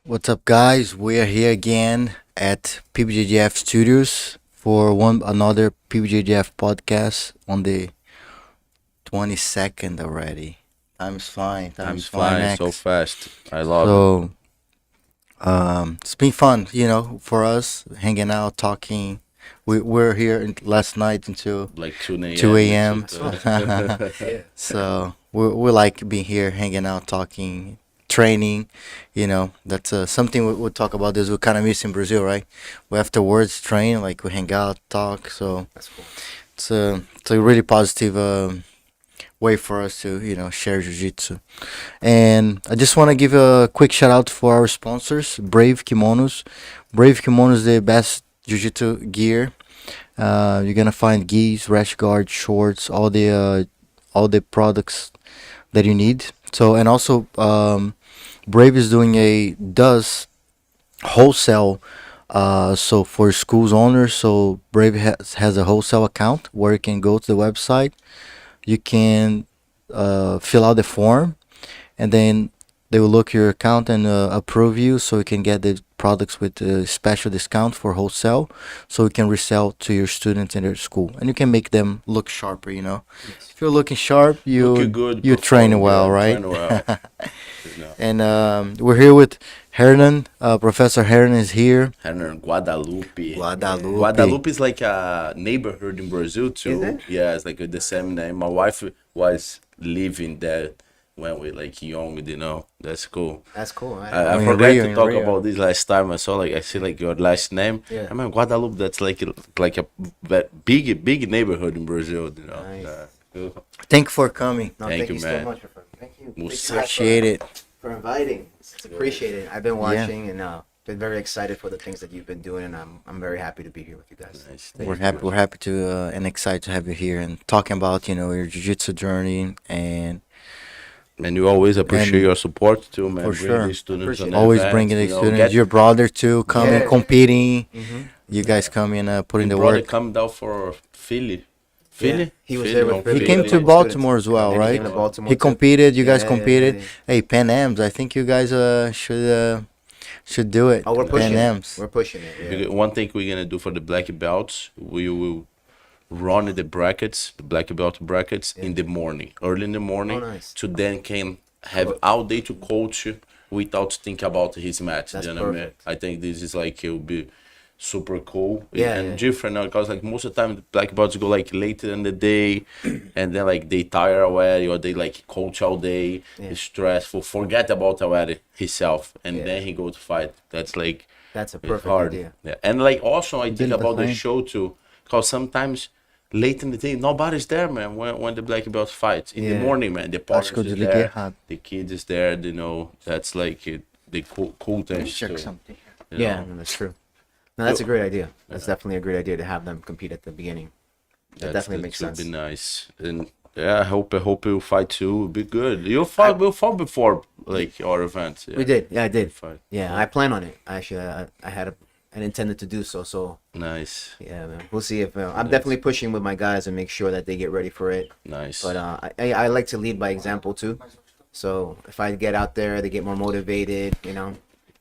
What's up, guys? We are here again at PBJJF Studios for one another PBJJF podcast on the 22nd already. Time's flying. Time's Time's flying, flying so Max. fast. I love it. So, it's been fun, for us hanging out, talking. We're here last night until Like 2 a.m. 2 a.m. It's just, So we like being here, hanging out, talking, training. That's something we'll talk about. This we kind of miss in Brazil, right? We afterwards train, like we hang out, talk. So That's cool. it's a really positive way for us to share jiu-jitsu. And I just want to give a quick shout out for our sponsors, Brave Kimonos. Brave Kimonos, the best jiu-jitsu gear. You're gonna find gis, rash guard, shorts, all the products that you need. So and also Brave is doing a does wholesale. So for schools owners, so Brave has a wholesale account where you can go to the website. You can fill out the form, and then they will look your account and approve you, so you can get the products with a special discount for wholesale, so you can resell to your students in their school, and you can make them look sharper. Yes. If you're looking sharp, looking good. you train perform well, good, right? train well. You know, And we're here with Hernan. Professor Hernan is here. Hernán Guadalupe. Guadalupe. Guadalupe is like a neighborhood in Brazil too. Is it? Yeah, it's like with the same name. My wife was living there when we like young. That's cool. That's cool. I in forgot Rio, to in talk Rio. about this last time. I see like your last name. Yeah. I mean Guadalupe. That's like a big neighborhood in Brazil. Nice. Cool. Thank you for coming. No, Thank thank you, you man. so much. Thank you. We'll Thank you guys Appreciate it. for inviting. It's appreciated. I've been Yeah. watching and been very excited for the things that you've been doing, and I'm very happy to be here with you guys. Nice. We're happy to and excited to have you here and talking about your jiu-jitsu journey and And you always appreciate And your support too, man. for Bring sure. these students Appreciate on it. always events, bringing the students. Get Your brother too, coming, Yeah. competing. Mm-hmm. You guys coming, putting your the brother work. come down for Philly. Yeah, he was Philly there with on Philly. He came Yeah, to yeah, Baltimore as students. well, And he right? came to Baltimore He too. competed. You guys Yeah, competed. yeah. Hey, Pan Am's. I think you guys should do it. Oh, we're pushing Pan it. Am's. We're pushing it. Yeah. One thing we're gonna do for the black belts, we will run the black belt brackets in the morning, early in the morning, Oh, nice. to then can have all day to coach without think about his match. That's You know what I mean? perfect. I think this is like it will be super cool Yeah, and yeah. different now because like most of the time the black belts go like later in the day and then like they tire already or they like coach all day. Yeah. It's stressful, forget about already himself, and Yeah. then he go to fight. That's like That's a it's perfect hard. idea. Yeah. And like also I think Did the about the same. show too, because sometimes late in the day nobody's there, man. When the black belt fights in the Yeah. morning, man, the Acho partners que eu is desliguei there, errado. the kid is there. That's like the cool things Check too. something. you Yeah, know? no, that's true. No, that's a great idea. That's definitely a great idea to have them compete at the beginning. That definitely makes would sense. be nice. And yeah, I hope you'll fight too. It'll be good. We'll fought before like our events. Yeah. We did. Yeah, I did. Fight. Yeah, I plan on it. Actually, I had and intended to do so. So Nice, yeah, man. We'll see if I'm definitely pushing with my guys and make sure that they get ready for it. nice. But I like to lead by example too. So if I get out there, they get more motivated.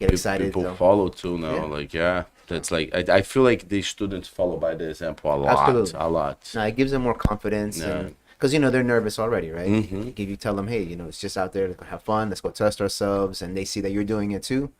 Get excited. People so- follow too now. Yeah. Like yeah, that's like I feel like the students follow by the example a lot, Absolutely. a lot. No, it gives them more confidence. Yeah. Because they're nervous already, right? Mhm. If you tell them, hey, it's just out there to have fun. Let's go test ourselves, and they see that you're doing it too.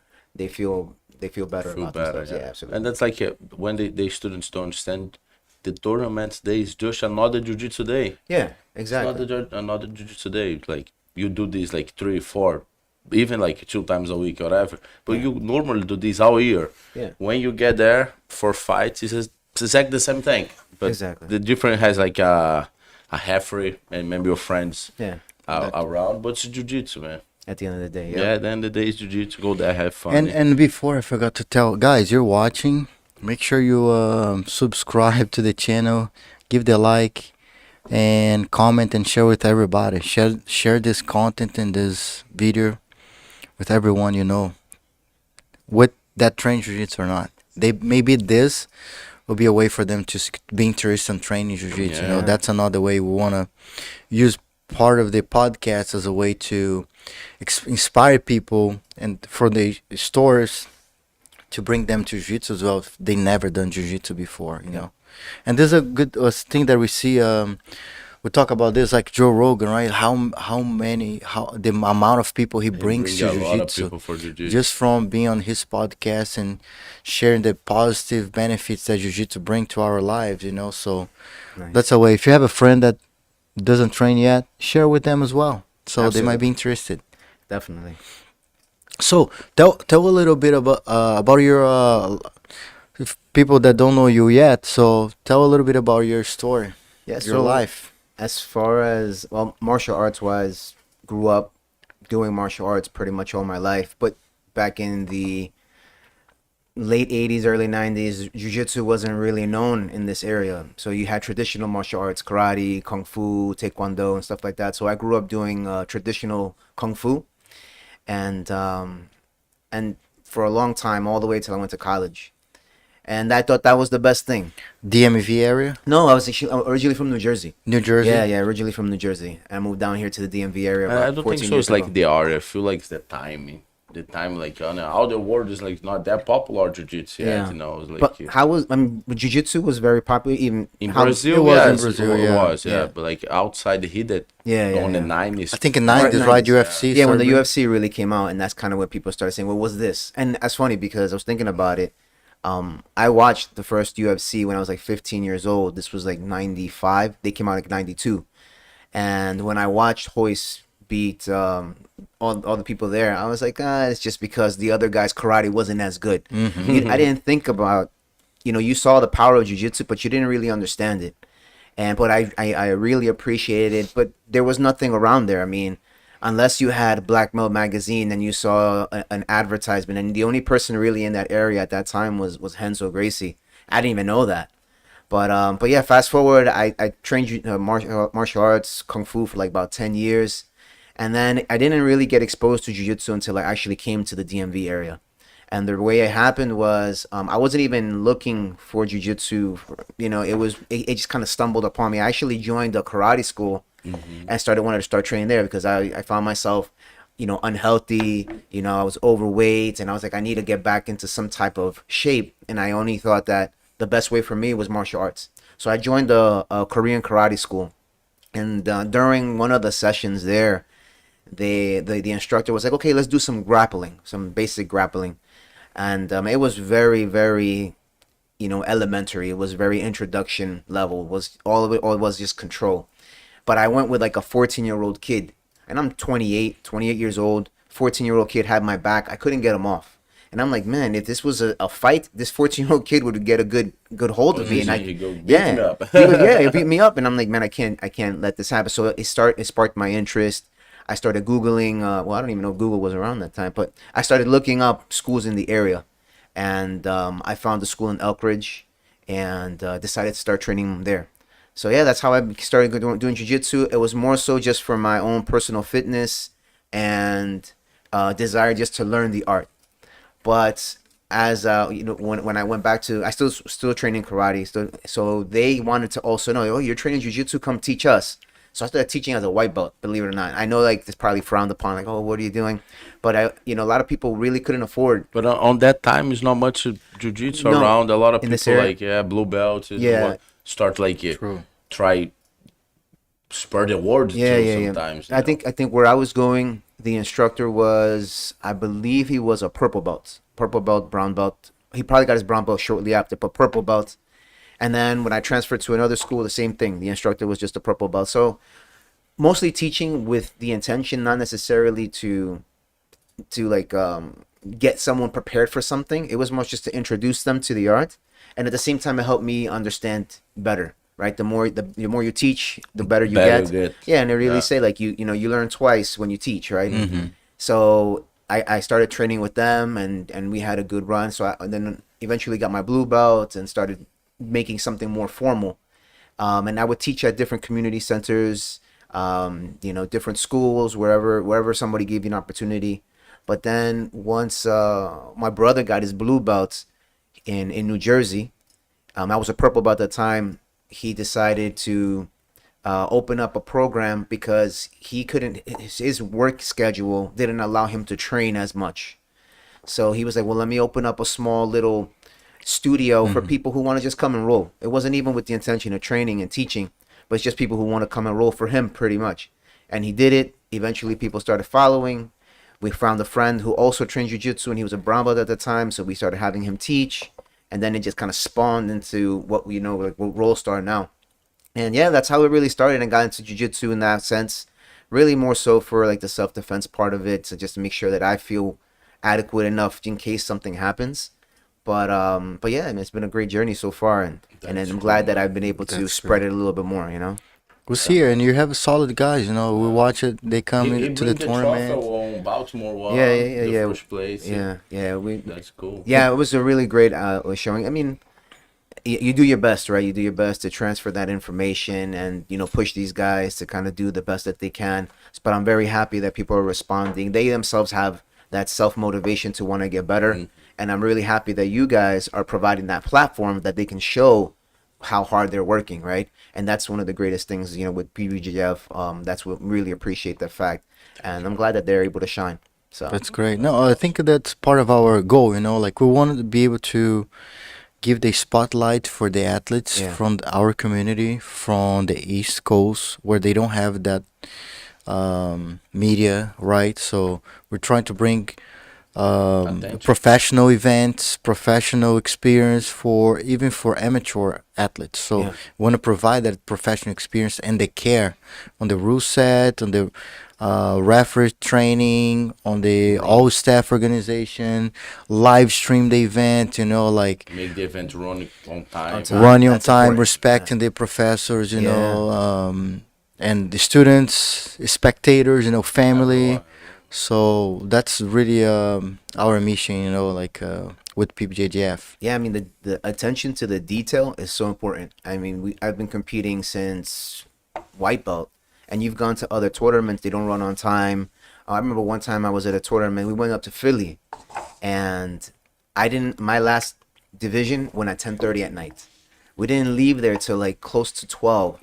They feel better Feel about better, themselves. Yeah, absolutely. And that's like when the students don't understand, the tournament day is just another jiu-jitsu day. Yeah, exactly. Another jiu-jitsu day. Like you do this like 3, 4, even like 2 times a week or whatever. But you normally do this all year. Yeah. When you get there for fights, it's exactly the same thing. But Exactly. the difference has like a referee and maybe your friends Yeah. around. But it's jiu-jitsu, man. At the end of the day. Yeah, at the end of the day, it's jiu-jitsu. Go there, have fun. And before I forgot to tell guys, you're watching. Make sure you subscribe to the channel, give the like, and comment and share with everybody. Share this content and this video with everyone you know, with that train jiu-jitsu or not. They maybe this will be a way for them to be interested in training jiu-jitsu. Yeah. That's another way we wanna use part of the podcast as a way to inspire people and for the stores to bring them to jiu-jitsu as well if they never done jiu-jitsu before, you know. And there's a good thing that we see. We talk about this like Joe Rogan, right? How the amount of people he They brings bring to a lot of jiu-jitsu people for jiu-jitsu. just from being on his podcast and sharing the positive benefits that jiu-jitsu bring to our lives, you know. So Nice. that's a way. If you have a friend that doesn't train yet, share with them as well, so they might be Absolutely. interested. Definitely. So tell a little bit about your if people that don't know you yet. So tell a little bit about your story, Yeah. your So life. as far as well, martial arts wise, grew up doing martial arts pretty much all my life. But back in the late 80s, early 90s, jiu-jitsu wasn't really known in this area. So you had traditional martial arts, karate, kung fu, taekwondo, and stuff like that. So I grew up doing traditional kung fu, and for a long time, all the way till I went to college. And I thought that was the best thing. DMV area, No, I was actually originally from New Jersey. New Jersey. Yeah, yeah, originally from New Jersey. I moved down here to the DMV area I about don't 14 think so. years It's like ago. the art. I feel like it's the timing. The time, like, all the world is like not that popular jiu-jitsu yet, Yeah. you know. It's like But how was, I mean, jiu-jitsu was very popular even in how, Brazil, it was yeah, in it's- Brazil, it yeah. was, yeah. Yeah. But like outside the heat that Yeah, yeah, on the yeah. 90s, I think in Right, 90s, right? 90s, UFC. Yeah, when the started. UFC really came out, and that's kind of what people started saying, what was this? And that's funny because I was thinking about it. I watched the first UFC when I was like 15 years old. This was like 95. They came out like 92. And when I watched Hoist beat all the people there, I was like, it's just because the other guy's karate wasn't as good. I didn't think about, you saw the power of jiu-jitsu, but you didn't really understand it. But I really appreciated it. But there was nothing around there. I mean, unless you had Black Belt magazine and you saw an advertisement, and the only person really in that area at that time was Henzo Gracie. I didn't even know that. But yeah, fast forward, I trained martial arts, kung fu for like about 10 years. And then I didn't really get exposed to jiu-jitsu until I actually came to the DMV area. And the way it happened was I wasn't even looking for jiu-jitsu. It just kind of stumbled upon me. I actually joined a karate school and wanted to start training there because I found myself, unhealthy. I was overweight, and I was like, I need to get back into some type of shape. And I only thought that the best way for me was martial arts. So I joined a Korean karate school. And during one of the sessions there, the instructor was like, okay, let's do some grappling, some basic grappling. And it was very, very, elementary. It was very introduction level. It was all it was just control. But I went with like a 14-year-old kid, and I'm 28 years old. 14-year-old kid had my back. I couldn't get him off. And I'm like, man, if this was a fight, this 14-year-old kid would get a good hold of me, and he go beat yeah, me up. he beat me up, and I'm like, man, I can't let this happen. So it sparked my interest. I started Googling. Well, I don't even know if Google was around that time, but I started looking up schools in the area, and I found a school in Elkridge, and decided to start training there. So yeah, that's how I started doing jiu-jitsu. It was more so just for my own personal fitness and desire just to learn the art. But as when I went back to, I still training karate. So they wanted to also know, oh, you're training jiu-jitsu, come teach us. So I started teaching as a white belt, believe it or not. I know like it's probably frowned upon, like, oh, what are you doing? But a lot of people really couldn't afford. But on that time, it's not much jiu-jitsu No, around. A lot of in this people area. like blue belts. Yeah. Start like True. try spur the word Yeah. sometimes. I think where I was going, the instructor was, I believe he was a purple belt, brown belt. He probably got his brown belt shortly after, but purple belt. And then when I transferred to another school, the same thing. The instructor was just a purple belt. So mostly teaching with the intention, not necessarily to like get someone prepared for something. It was more just to introduce them to the art, and at the same time, it helped me understand better. Right, the more you teach, the better you get. Yeah, and they really say like you learn twice when you teach, right? So I started training with them, and we had a good run. So I then eventually got my blue belt and started making something more formal. And I would teach at different community centers, different schools, wherever somebody gave you an opportunity. But then once my brother got his blue belt in New Jersey, I was a purple belt at the time. He decided to open up a program because he couldn't. His work schedule didn't allow him to train as much. So he was like, well, let me open up a small little studio for people who want to just come and roll. It wasn't even with the intention of training and teaching, but it's just people who want to come and roll for him pretty much. And he did it. Eventually people started following. We found a friend who also trained jiu-jitsu, and he was a brown belt at the time, so we started having him teach. And then it just kind of spawned into what we know, like what Roll Star now. And yeah, that's how it really started, and got into jiu-jitsu in that sense. Really more so for like the self-defense part of it, so just to make sure that I feel adequate enough in case something happens. But yeah, I mean, it's been a great journey so far, and I'm glad that I've been able to spread it a little bit more, you know. Was here, and you have solid guys. You know, we watch it. They come into the tournament. On Baltimore won Yeah. first place. That's cool. Yeah, it was a really great showing. I mean, you do your best, right? You do your best to transfer that information and, you know, push these guys to kind of do the best that they can. But I'm very happy that people are responding. They themselves have that self-motivation to want to get better. And I'm really happy that you guys are providing that platform that they can show how hard they're working, right? And that's one of the greatest things, you know, with PBJJF. That's what really appreciate the fact. And I'm glad that they're able to shine. So That's great. No, I think that's part of our goal, you know, like we wanted to be able to give the spotlight for the athletes from our community, from the East Coast, where they don't have that media, right? So we're trying to bring Attention. professional events, professional experience for even for amateur athletes. So we want to provide that professional experience and the care on the rule set, on the referee training, on the all staff organization, live stream the event, you know, like Make the event run on time. running on That's time, important. respecting the professors, you Yeah. know, and the students, spectators, you know, family. Everyone. So that's really our mission, you know, like with PBJJF. yeah, I mean, the attention to the detail is so important. I mean, I've been competing since white belt, and you've gone to other tournaments. They don't run on time. I remember one time I was at a tournament. We went up to Philly, and my last division went at 10:30 at night. We didn't leave there till like close to 12.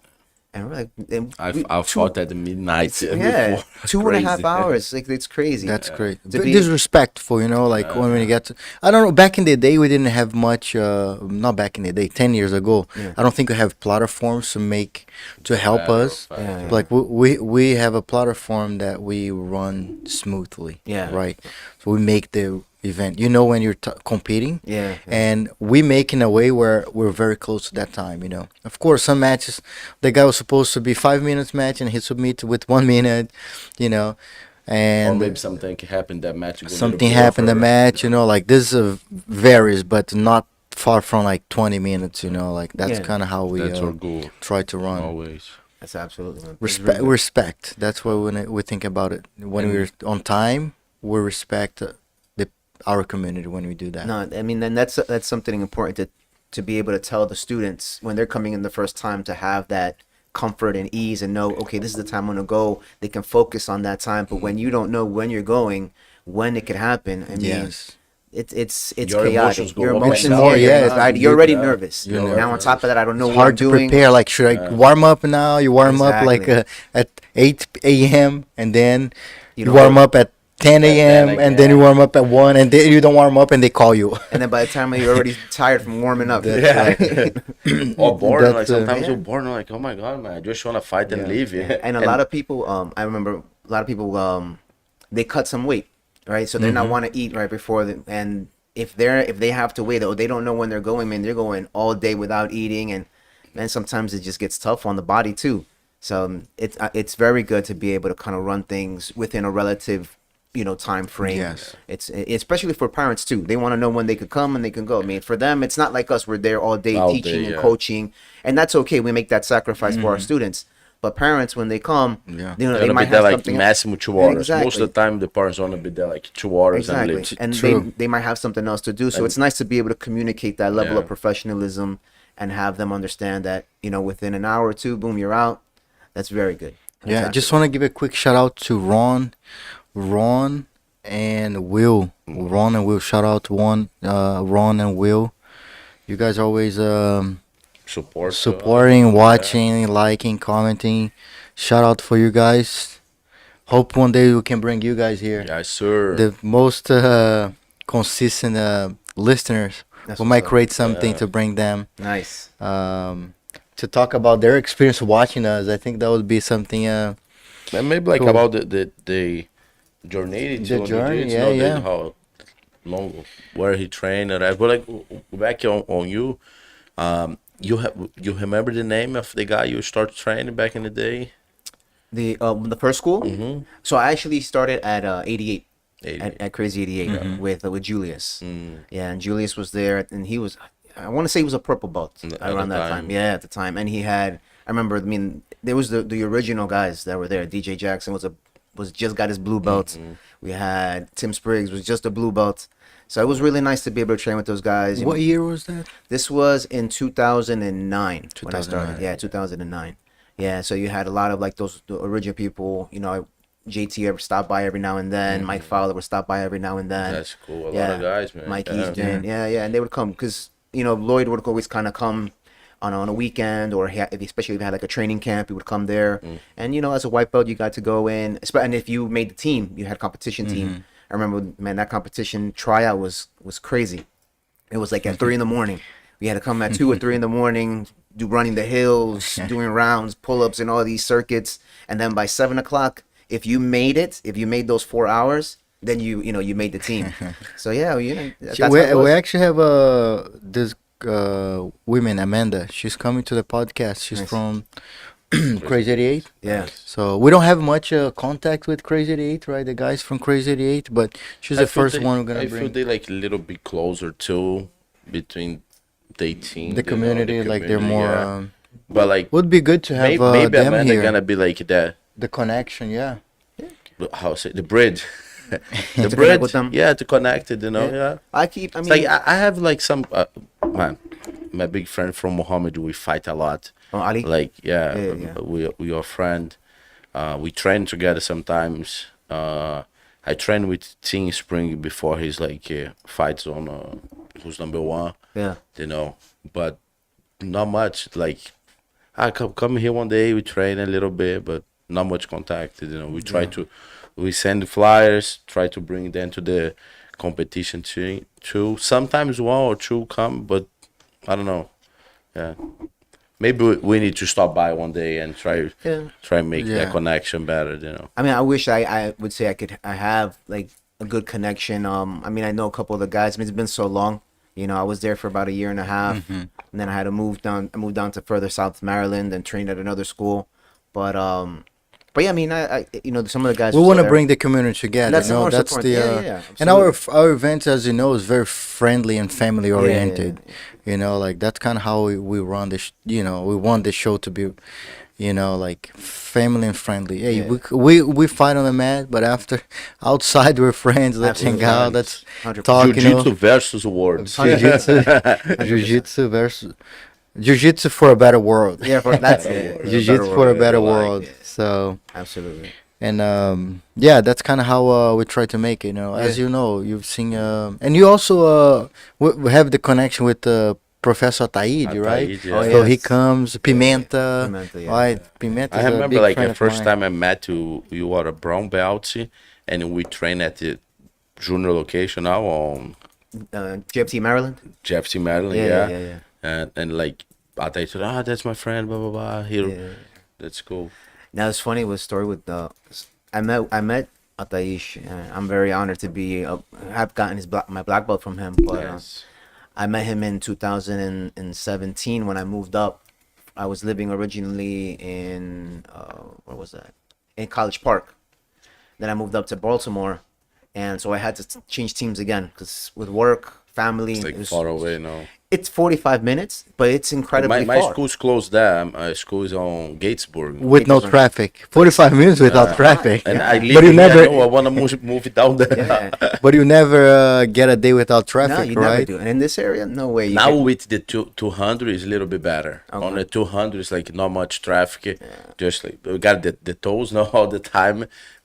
And we're like, I fought at the midnight. yeah, before. 2.5 Crazy. hours. Like, it's crazy. That's great. To But be- disrespectful, you know, like when we get to, I don't know, back in the day we didn't have much, not back in the day, 10 years ago. Yeah. I don't think we have platforms to help Matter of us. fact. Yeah. Like we have a platform that we run smoothly. Yeah. Right. So we make the event. You know when you're competing. Yeah. And we make in a way where we're very close to that time. You know. Of course, some matches, the guy was supposed to be 5 minutes match and he submit with 1 minute. You know. Or And maybe something happened that match. go a little something bit happened the over. match. You know, like this varies, but not far from like 20 minutes. You know, like that's Yeah. kind of how we That's our goal. try to run. Always. That's absolutely man. It's Respect, really- respect. That's why when we think about it, when we're on time, we respect our community when we do that. No, I mean, then that's something important to be able to tell the students when they're coming in the first time, to have that comfort and ease and know, okay, this is the time I'm gonna go. They can focus on that time. But when you don't know when you're going, when it could happen, I mean, Yes. it's Your chaotic. emotions go Your up and emotions, down. yeah, Yeah, your anxiety, you're already yeah. nervous. You're Now on top of that, I don't know It's what hard I'm to doing. prepare. Like, should I warm up now? You warm up like Exactly. at 8 a.m. and then You you know, warm up at 10 At a.m. 10 and then you a.m. warm up at 1 and then you don't warm up and they call you. And then by the time you're already tired from warming up. Yeah. Or bored. Like That's, sometimes yeah. you're bored. Like, oh my god, man, I just wanna fight and leave. Yeah. And a lot of people, I remember a lot of people, they cut some weight, right? So they're not want to eat right before and if they have to wait, or they don't know when they're going, man, they're going all day without eating, and then sometimes it just gets tough on the body too. So it's very good to be able to kind of run things within a relative, time frame. Yes. It's especially for parents too. They want to know when they could come and they can go. I mean, for them, it's not like us. We're there all day All teaching day, and yeah. coaching, and that's okay. We make that sacrifice for our students. But parents, when they come, Yeah. they Gonna might be there have like something. maximum 2 hours. Most Exactly. of the time, the parents wanna be there like 2 hours and Exactly, leave. and True. they might have something else to do. So And- it's nice to be able to communicate that level Yeah. of professionalism and have them understand that within an hour or two, boom, you're out. That's very good. Yeah, just want to give a quick shout out to Ron and Will. Ron and Will, shout out to Ron and Will. You guys always support supporting, watching, liking, commenting. Shout out for you guys. Hope one day we can bring you guys here. Yes, sir. The most consistent listeners. That's We what's might up. create something Yeah. to bring them Nice. to talk about their experience watching us. I think that would be something. And maybe like Cool. about the journey The to journey, jiu-jitsu, yeah, yeah. how long, where he trained and that. But like back on you, you remember the name of the guy you started training back in the day? The first school. Mm-hmm. So I actually started at 88 88. at Crazy 88 Mm-hmm. with Julius. Mm. Yeah, and Julius was there, and he was. I want to say he was a purple belt At around the that time. time. Yeah, at the time, and he had. I remember. I mean, there was the original guys that were there. DJ Jackson was just got his blue belt. Mm-hmm. We had Tim Spriggs was just a blue belt. So it was really nice to be able to train with those guys. You What know, year was that? this was in 2009 when I started. 2009. Yeah, 2009. Yeah, so you had a lot of like the original people. You know, JT ever stopped by every now and then. Mike Fowler would stop by every now and then. That's cool. A yeah, lot of guys, man. Mike Yeah. Easton. Yeah, and they would come because Lloyd would always kind of come on a weekend, or especially if he had like a training camp, he would come there. And as a white belt, you got to go in. And if you made the team, you had a competition team. I remember, man, that competition tryout was crazy. It was like at 3 a.m. We had to come at 2 or 3 a.m, do running the hills, doing rounds, pull-ups, and all these circuits. And then by 7 o'clock, if you made those 4 hours, then you made the team. So yeah, that's how it We was. actually have this woman Amanda. She's coming to the podcast. She's Nice. from Crazy 88. Yeah. So we don't have much contact with Crazy 88, right? The guys from Crazy 88, but she's the first one we're gonna I feel bring. they like a little bit closer too between the team, The community, like they're more. yeah. But like Would be good to have maybe them Amanda here. gonna be like The connection, yeah. how say the bridge, the connect bridge, with them. yeah, to connect it, yeah. I It's mean, like I have like some man, my big friend from Mohammed. We fight a lot. Ali. Like Yeah, yeah. we are friend. We train together sometimes. I train with Team Spring before his like fights on who's number one. Yeah. But not much. Like I come here one day, we train a little bit, but not much contact. We try to we send flyers, try to bring them to the competition too. Sometimes one or two come, but I don't know. Yeah. Maybe we need to stop by one day and try and make Yeah. that connection better, I mean, I wish I would say I have like a good connection. I mean, I know a couple of the guys. I mean, it's been so long. I was there for about a year and a half, and then I had to move down. I moved down to further South Maryland and trained at another school. But yeah, I mean, I some of the guys. We are want to still bring the community together. That's more That's support. the Yeah, and our events, as you know, is very friendly and family yeah, oriented. Like that's kind of how we run this. We want the show to be, like family and friendly. Hey, Yeah. we fight on the mat, but after outside we're friends. Let's hang Absolutely. out. Let's 100%. talk. Jiu-jitsu versus words. Jiu-jitsu versus Jiu-jitsu for a better world. Yeah, that's it. Jiu-jitsu for a better I like world. it. So. Absolutely. And yeah, that's kind of how we try to make it. As you know, you've seen, and you also we have the connection with Professor Ataíde, right? Ataíde, yeah. Oh, So he yes. comes, Pimenta, Pimenta, yeah. right? Pimenta. I is a remember big like friend the of first mine. time I met you, you were a brown belt, and we train at the junior location now on GFT Maryland. JFC Maryland, Yeah. And like Ataíde said, that's my friend, blah blah blah. Here, Yeah. that's cool. Now it's funny with story with I met Ataish. I'm very honored to have gotten my black belt from him. But Yes. I met him in 2017 when I moved up. I was living originally in where was that? In College Park. Then I moved up to Baltimore, and so I had to change teams again because with work, family, It's like it was- far away now. It's 45 minutes, but it's incredibly My far. school's closed there. My school is on Gatesburg. with no Because- traffic. 45 minutes without traffic. And I live But you here, never- I know I want to move it down there. Yeah. But you never get a day without No, traffic, you never right? do. And in this area, no way. You Now can- with the 200 is a little bit better. Okay. On the 200 it's like not much traffic. Just like we got the tolls now all the time,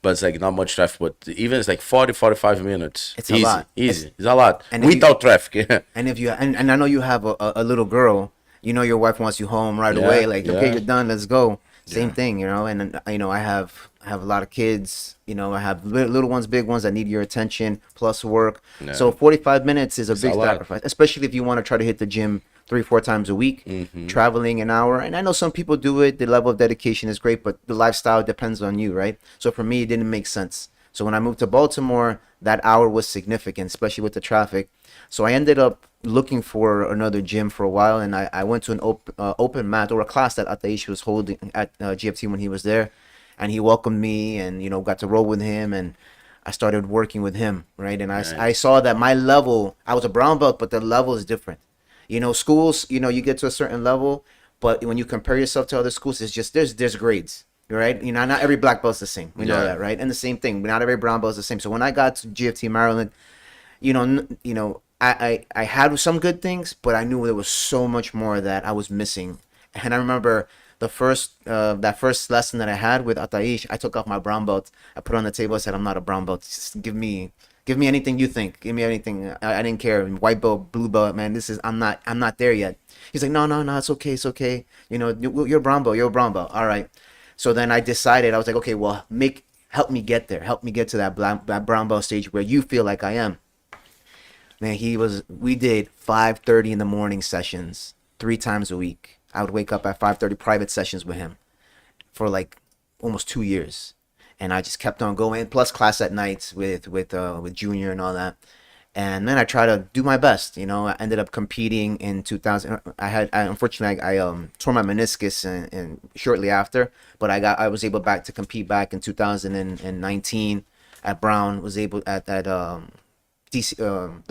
but it's like not much traffic. But even it's like 45 minutes. It's a easy, lot. Easy. It's a lot And if you- without traffic. And if you and I know you have a little girl, you know your wife wants you home right Yeah, away. Like, okay, yeah. you're done, let's go. Same Yeah. thing, you know. And you know, I have a lot of kids. You know, I have little ones, big ones that need your attention plus work. Yeah. So 45 minutes is a It's big a lot. sacrifice, especially if you want to try to hit the gym 3-4 times a week, Mm-hmm. traveling an hour. And I know some people do it. The level of dedication is great, but the lifestyle depends on you, right? So for me, it didn't make sense. So when I moved to Baltimore, that hour was significant, especially with the traffic. So I ended up looking for another gym for a while, and I went to an open mat or a class that Ataish was holding at GFT when he was there, and he welcomed me, and you know, got to roll with him, and I started working with him, right? And I Nice. saw that my level, I was a brown belt, but the level is different. You know, schools, you know, you get to a certain level, but when you compare yourself to other schools, it's just there's grades, right? You know, not every black belt's the same. We know Yeah. that, right? And the same thing, not every brown belt's the same. So when I got to GFT Maryland, you know, I had some good things, but I knew there was so much more that I was missing. And I remember the first that first lesson that I had with Ataish, I took off my brown belt. I put it on the table. I said, "I'm not a brown belt. Just give me anything you think. Give me anything. I didn't care. White belt, blue belt, man. This is I'm not there yet." He's like, "No, no, no. It's okay. It's okay. You know, you're brown belt. You're a brown belt. All right." So then I decided. I was like, "Okay, well, help me get there. Help me get to that brown belt stage where you feel like I am." Man, we did 5:30 in the morning sessions 3 times a week. I would wake up at 5:30 private sessions with him for like almost 2 years. And I just kept on going, plus class at nights with Junior and all that. And then I try to do my best. You know, I ended up competing in 2000. Unfortunately I tore my meniscus and shortly after, but I was able back to compete back in 2019 at Brown. Was able at that the DC Open,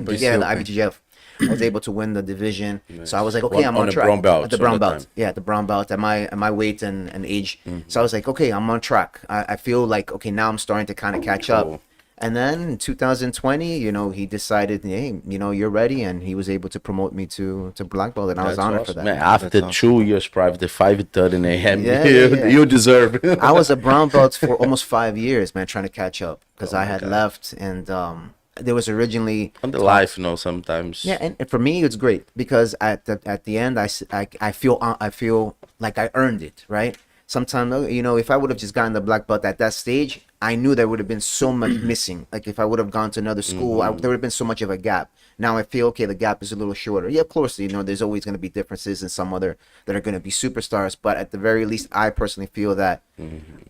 but DC yeah, the Open. IBJJF. I was able to win the division, so I was like, okay, On- I'm on on the track. brown belt At the at brown the belt, time. yeah, the brown belt at my weight and age. Mm-hmm. So I was like, okay, I'm on track. I feel like okay, now I'm starting to kind of catch up. Cool. And then in 2020, you know, he decided, hey, you know, you're ready, and he was able to promote me to black belt, and I was That's honored awesome. for that. Man, after That's awesome. 2 years private, the 5:30 a.m. Yeah, you, yeah, yeah. you deserve it. I was a brown belt for almost 5 years, man, trying to catch up because Oh I my had God. left, and there was originally on the life, you know, sometimes. yeah, and for me it's great because at the end I feel like I earned it, right? Sometimes you know, if I would have just gotten the black belt at that stage, I knew there would have been so much missing. Like if I would have gone to another school, there would have been so much of a gap. Now I feel okay, the gap is a little shorter. Yeah, of course, you know, there's always going to be differences and some other that are going to be superstars, but at the very least, I personally feel that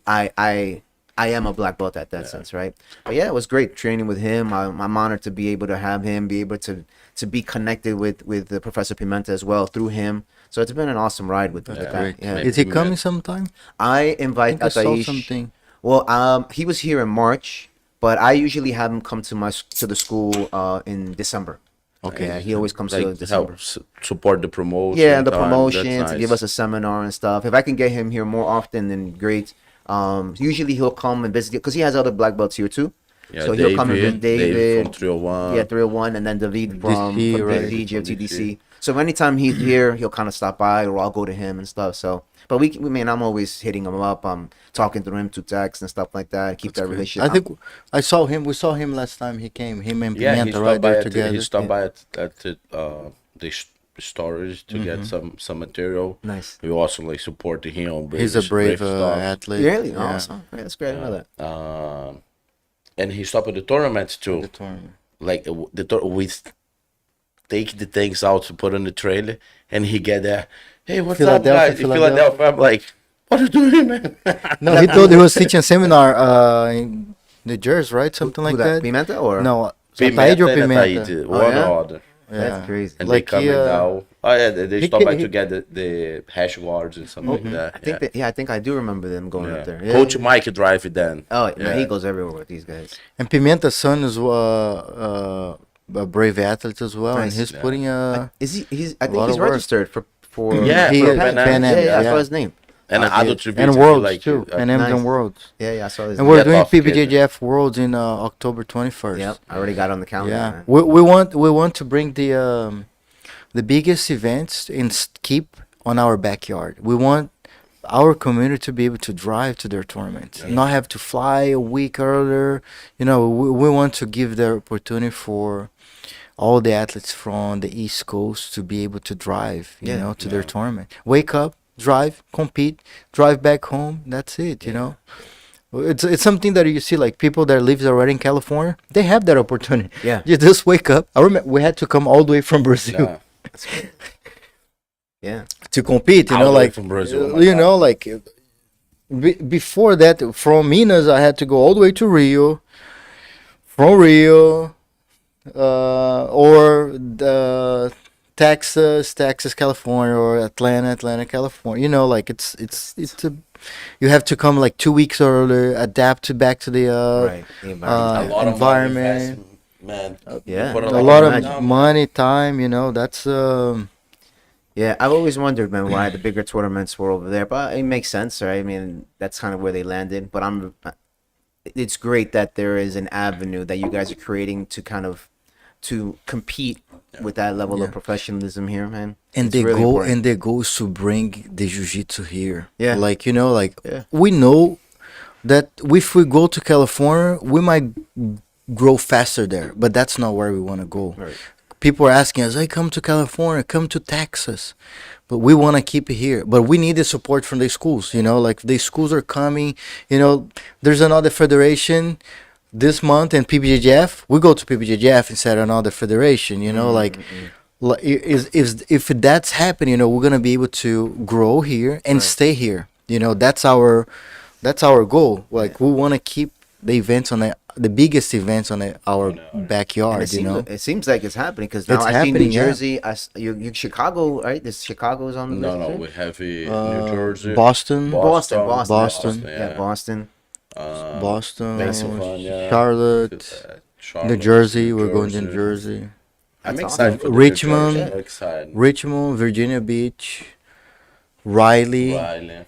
I am a black belt at that sense, right? But yeah, it was great training with him. I'm honored to be able to have him, be able to be connected with the Professor Pimenta as well through him. So it's been an awesome ride with that. Great. Yeah. Man. Is he Yeah. coming sometime? I I invite think I saw Ataish. something. Well, he was here in March, but I usually have him come to the school in December. Okay. Yeah, he always comes to Like December. support the promotion. Yeah, the time. promotion That's to nice. give us a seminar and stuff. If I can get him here more often, then great. Usually he'll come and visit because he has other black belts here too. Yeah, So he'll come and visit Dave David. from 301. Yeah, 301, and then David from DC, right. DC, GFT DC. DC. So anytime he's here, he'll kind of stop by, or I'll go to him and stuff. So, but we mean, I'm always hitting him up, talking to him to text and stuff like that. Keep that relationship. I think I saw him. We saw him last time he came. Him and Yeah, he Pimenta stopped right by there at together. he stopped by at the storage to get some material. Nice. We also like supported him on He's a brave stuff. athlete. Really Yeah. awesome. Yeah, that's great. I know that. And he stopped at the tournaments too. The tournament. Like we take the things out to put on the trailer, and he get there. Hey, what's up, Philadelphia, guys? In Philadelphia, I'm like, what are you doing, man? No, he told he was teaching a seminar in New Jersey, right? Something like Who that. Pimenta or No, Pimenta Ataíde or and Pimenta? Ataíde, Oh, one yeah? or other. That's crazy. And Like they coming he, down. Oh yeah, they he stop by ca- to get the hash guards and something like that. I think that, I think I do remember them going yeah. up there. Yeah. Coach Mike drive it then. Oh, man, he Yeah. goes everywhere with these guys. And Pimenta's son is a brave athlete as well, and Nice. he's Yeah. putting Is he? I think lot he's of work. registered for Yeah, he for is Pan Pan Am. Am, yeah, I yeah. saw his name. And uh, other and tributes worlds like too, uh, and M's Nice. and worlds. Yeah, I saw his And name. we're Yeah, doing tough kid. PBJJF Worlds in October 21st. Yep, I already got on the calendar. Yeah, man. we want to bring the biggest events and keep on our backyard. We want our community to be able to drive to their tournaments, Yeah. not have to fly a week earlier. We want to give the opportunity for all the athletes from the East Coast to be able to drive, Yeah. to their Yeah. tournament. Wake up, drive, compete, drive back home. That's it, It's something that you see, like people that lives already in California, they have that opportunity. Yeah. You just wake up. I remember we had to come all the way from Brazil Nah. Yeah. to compete, All the way like from Brazil, oh my you God. know, like before that, from Minas, I had to go all the way to Rio, from Rio, or the Texas, California, or Atlanta, California. Like it's a, you have to come like 2 weeks earlier, adapt to back to the Right. The environment. A lot of environment. money investment, man. Yeah. Put A I lot can of imagine. down, man. money, time. That's Yeah, I've always wondered, man, why the bigger tournaments were over there, but it makes sense, right? I mean, that's kind of where they landed. But it's great that there is an avenue that you guys are creating to kind of to compete with that level of Yeah. professionalism here, man. and It's the really goal important. and the goal is to bring the jiu-jitsu here. Yeah. Like Yeah. we know that if we go to California, we might grow faster there, but that's not where we want to go. Right. People are asking us, "Hey, come to California, come to Texas," but we want to keep it here. But we need the support from the schools. Like the schools are coming. There's another federation this month in PBJJF. We go to PBJJF instead of another federation. If that's happening, we're gonna be able to grow here and stay here. That's our goal. Like we want to keep the events on the biggest events on our And backyard. it seems like it's happening because now It's I see New happening, yeah. Jersey. You Chicago, right? This Chicago's on the No, list, no, right? we have New Jersey, Boston, Boston. Boston. Yeah, Boston. Boston, Pennsylvania, Charlotte, Charlotte, New Jersey. We're going to New Jersey. I'm That's excited awesome. for the Richmond. New Jersey. I'm excited. Richmond, Virginia Beach, Riley. Riley.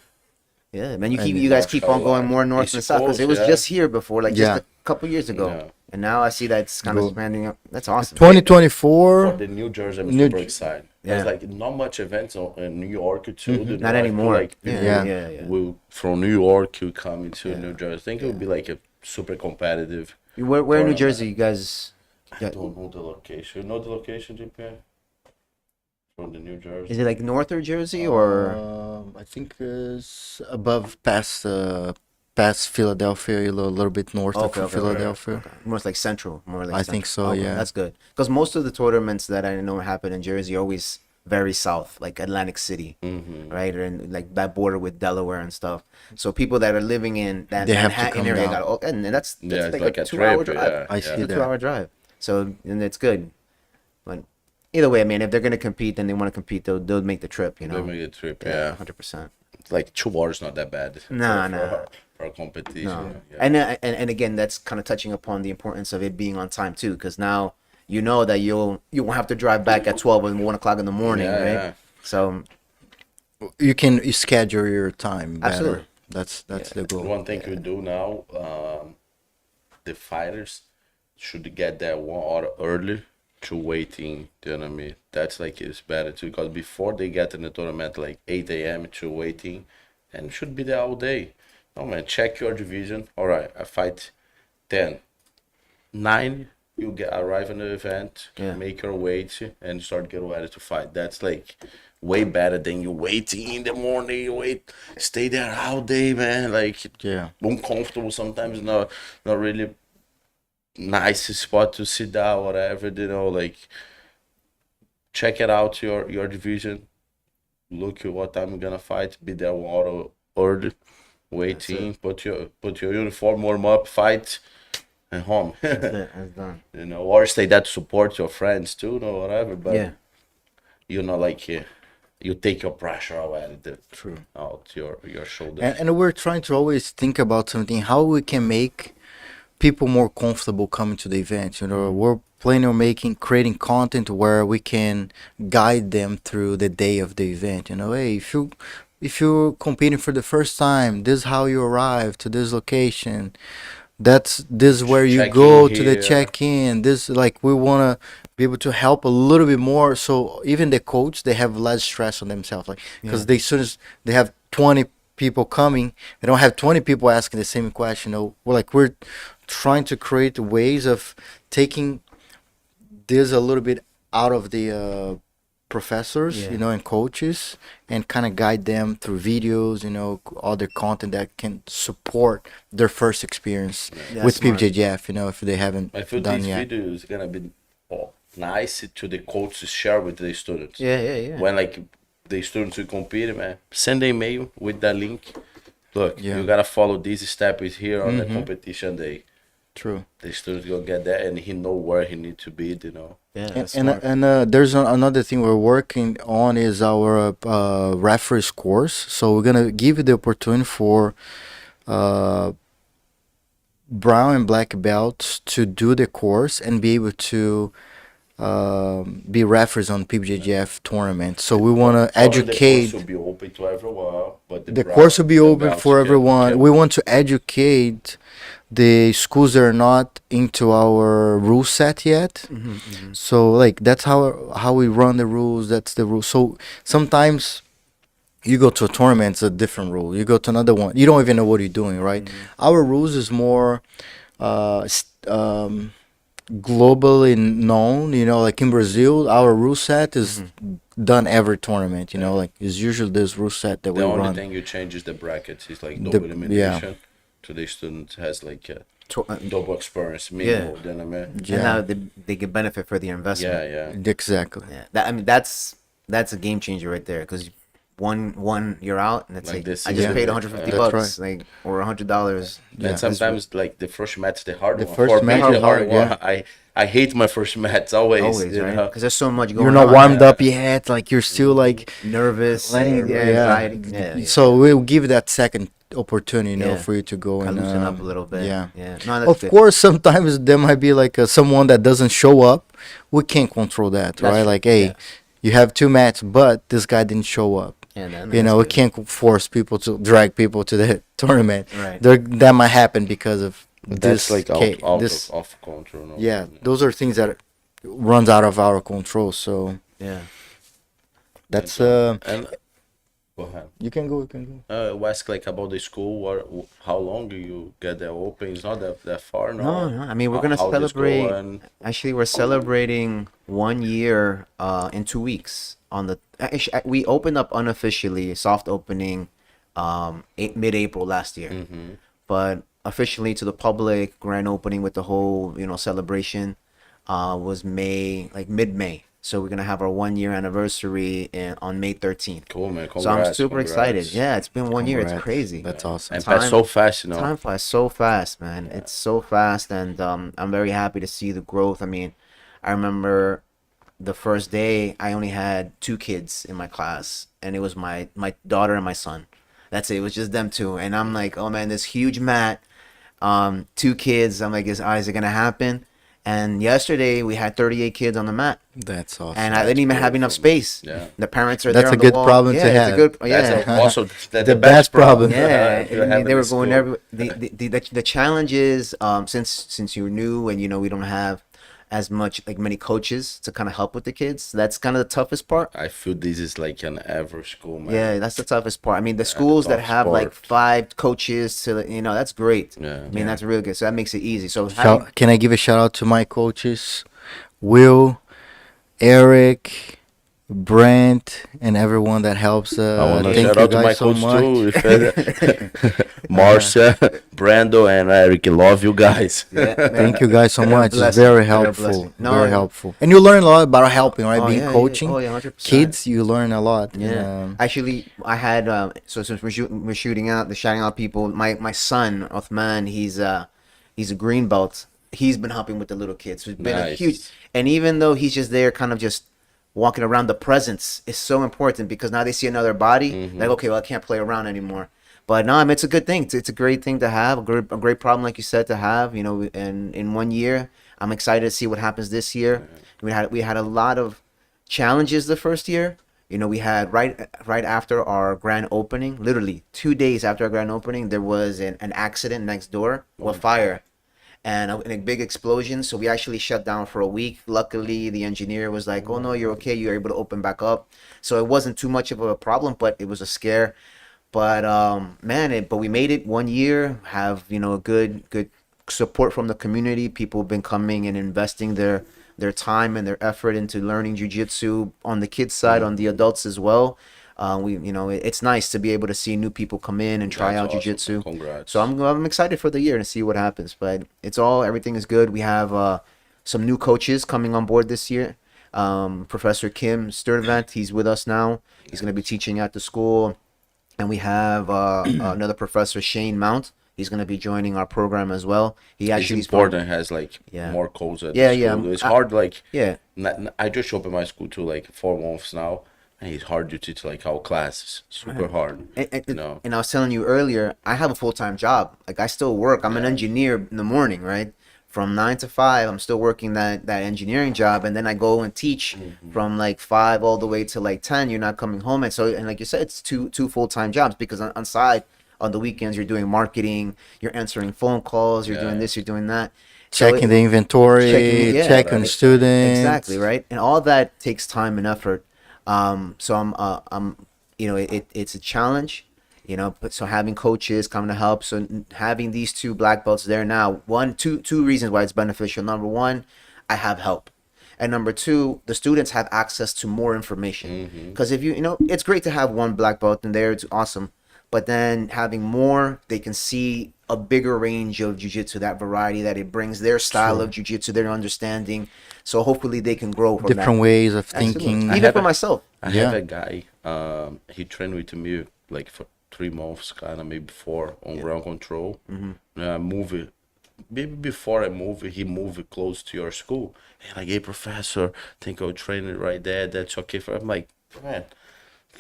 Yeah, man. You And guys keep on North going more north East and south because it was Coast, just here before, like Yeah. just a couple years ago, Yeah. and now I see that it's kind of Go. expanding up. That's awesome. 2024. For the New Jersey, I'm New super J- excited. Yeah. There's like not much events in New York too. Not anymore. Like Yeah, people Yeah. yeah. will from New York you come into New Jersey. I think it would be like a super competitive. Where in New tournament. Jersey you guys? I don't know the location. You know the location, JP? From the New Jersey. Is it like North or Jersey or? I think it's above past Philadelphia, a little bit north of Philadelphia. Okay. More like central, more like. I think so, Okay, yeah. That's good because most of the tournaments that I know happen in Jersey are always very south, like Atlantic City, right, and like that border with Delaware and stuff. So people that are living in that They have to Manhattan come area down. got, and that's Yeah, it's like like a 2 hour trip. drive. Yeah, I yeah. see It's a that. 2 hour drive. So and it's good, but either way, I mean, if they're gonna compete and they want to compete, they'll make the trip. They make a trip. Yeah, Yeah. 100%. Like 2 hours, not that bad. Nah, for, nah. For a competition. No. Yeah. And again, that's kind of touching upon the importance of it being on time too, because now you know that you won't have to drive back at 12 and 1 o'clock in the morning, Yeah, right? yeah. So You can schedule your time better. Absolutely. That's the goal. One thing we do now, the fighters should get there 1 hour early to waiting. You know what I mean? That's like it's better too because before they get in the tournament, like 8 a.m. to waiting, and should be there all day. No man, check your division. All right, I fight 10, 9. You arrive in the event, Yeah. make your weight, and start getting ready to fight. That's like way better than you waiting in the morning. You wait, stay there all day, man. Like Yeah. uncomfortable sometimes, not really nice spot to sit down, whatever. Like check it out your division. Look at what time you're gonna fight. Be there 1 hour early, waiting. Put your uniform, warm up, fight, and home. that's done. Or stay there to support your friends too, whatever. But Yeah. like you take your pressure away. True. Out your shoulders. And we're trying to always think about something, how we can make people more comfortable coming to the event. We're planning on creating content where we can guide them through the day of the event. Hey, if you're competing for the first time, this is how you arrive to this location. This is where you Check go in to the here. check-in. This, like, we want to be able to help a little bit more, so even the coach, they have less stress on themselves, like, because they soon as they have 20 people coming. We don't have 20 people asking the same question. No, we're trying to create ways of taking this a little bit out of the professors, Yeah. and coaches, and kind of guide them through videos, other content that can support their first experience That's with smart. PBJJF, if they haven't I feel done these yet. videos gonna be nice to the coach to share with the students. Yeah. When like the students will compete, man, send an email with that link. Look, Yeah. you gotta follow these steps here on the Mhm. competition day. True. The students gonna get that, and he know where he need to be. Yeah, And that's and, smart. there's another thing we're working on is our referees course. So we're gonna give you the opportunity for uh, brown and black belts to do the course and be able to be referees on PBJJF tournaments. So we want to Probably educate. The course will be open to everyone, but The course will be open for everyone. We want to educate the schools that are not into our rule set yet. So that's how we run the rules. That's the rule. So sometimes you go to a tournament, it's a different rule. You go to another one, you don't even know what you're doing, right? Our rules is more globally known. Like in Brazil, our rule set is done every tournament. Like it's usually this rule set that we The only run. thing you change is the brackets. It's like The- double yeah. elimination. To the student has like a double experience. Minimal, you know what I mean? Yeah. And now they get benefit for the investment. Yeah. Exactly. Yeah. That's a game changer right there, because one you're out, and it's Like like this I just season, paid yeah. $150 That's bucks, like, or $100. Yeah. And sometimes like the first match, the hard The one. first For me, match the is hard hard, one. I hate my first match always. Always, you right? know? Because there's so much going You're on. not warmed yeah. up yet. Like you're still like Nervous. letting Anxiety. Yeah. So we'll give that second opportunity, Yeah. for you to go Kind and of loosen up a little bit. Yeah. No, that's Of good. course, sometimes there might be like someone that doesn't show up. We can't control that, That's right? true, Like, hey, yeah. you have two matches, but this guy didn't show up. Yeah, no, We that's good. can't force people to drag people to the tournament. Right. That might happen because of That's this. like this. off control. No? Yeah, those are things that runs out of our control. So Yeah. that's And go ahead. you can go. We ask like about the school. How long do you get there open? It's not that far, no. No. I mean, we're gonna How this go celebrate. and- Actually, we're celebrating 1 year in 2 weeks. We opened up unofficially, soft opening, mid-April last year, but officially to the public, grand opening with the whole celebration, was mid-May. So we're gonna have our 1 year anniversary on May 13th. Cool, man. So I'm Congrats, super excited. congrats. Yeah, it's been 1 year. It's Congrats. crazy. That's awesome. And pass so fast, Time flies so fast, man. It's so fast, and I'm very happy to see the growth. I mean, I remember the first day I only had 2 kids in my class, and it was my daughter and my son. That's it. It was just them two, and I'm like, oh man, this huge mat, 2 kids. I'm like, is it gonna happen? And yesterday we had 38 kids on the mat, That's awesome. and I didn't even have enough space. Yeah. The parents are That's there a on the good wall. problem to Yeah, it's have. a good. That's Yeah. also The best problem. Yeah, If you and have they it were in going school. the challenge is, since you're new and we don't have as many coaches to kind of help with the kids. That's kind of the toughest part. I feel this is like an average school, man. Yeah, that's the toughest part. I mean, the schools that tough have like sport. 5 coaches that's great. Yeah. I mean, that's really good. So that makes it easy. So Can I give a shout out to my coaches, Will, Eric, Brent, and everyone that helps. I want to Thank shout you out to my guys so coach much. too. Marcia, Brando, and Eric. Love you guys. Yeah, Thank you guys so They're a much. It's blessing. very They're a helpful. blessing. No, Very I- helpful. And you learn a lot about helping, right? Oh, Being yeah, yeah. coaching Oh, yeah, 100%. kids, you learn a lot. Yeah. Actually, I had so since we're shooting out the shouting out people, my son Othman, he's a green belt. He's been helping with the little kids. So it's been a Nice. huge. And even though he's just there, kind of just walking around, the presence is so important because now they see another body. Like, okay, well, I can't play around anymore. But no, I mean, it's a good thing. It's a great thing to have. A great problem, like you said, to have. And in 1 year, I'm excited to see what happens this year. We had a lot of challenges the first year. We had right after our grand opening, literally 2 days after our grand opening, there was an accident next door with fire and a big explosion. So we actually shut down for a week. Luckily, the engineer was like, "Oh no, you're okay. You're able to open back up." So it wasn't too much of a problem, but it was a scare. But man, but we made it 1 year. Have a good support from the community. People have been coming and investing their time and their effort into learning jiu-jitsu on the kids side, on the adults as well. It's nice to be able to see new people come in and try That's out awesome. jiu-jitsu. Congrats. So I'm excited for the year to see what happens. But everything is good. We have some new coaches coming on board this year. Professor Kim Sturtevant, he's with us now. He's going to be teaching at the school. And we have another professor, Shane Mount. He's going to be joining our program as well. It's He's important. Has like Yeah. more codes at Yeah, the yeah. school. It's hard. Like Yeah. I just opened my school to like 4 months now, and it's hard to teach like our classes. Super hard. And I was telling you earlier, I have a full-time job. Like I still work. I'm an engineer in the morning, right? From 9 to 5, I'm still working that engineering job, and then I go and teach from like 5 all the way to like 10. You're not coming home, and like you said, it's two full-time jobs because on side on the weekends you're doing marketing, you're answering phone calls, you're doing this, you're doing that, Checking the inventory, checking students. exactly, right, and all that takes time and effort. So I'm it's a challenge. But so having coaches coming to help, so having these 2 black belts there now, two reasons why it's beneficial. Number one, I have help, and number 2, the students have access to more information. Because if it's great to have 1 black belt in there, it's awesome, but then having more, they can see a bigger range of jiu-jitsu, that variety that it brings, their style of jiu-jitsu, their understanding. So hopefully they can grow from Different that. ways of Absolutely. thinking. Even for myself. I have a guy. He trained with me like for 3 months, kind of maybe 4 on ground control. Maybe before I move, he moved close to your school. And like, hey, professor, think I'll train it right there. That's okay for. I'm like, man,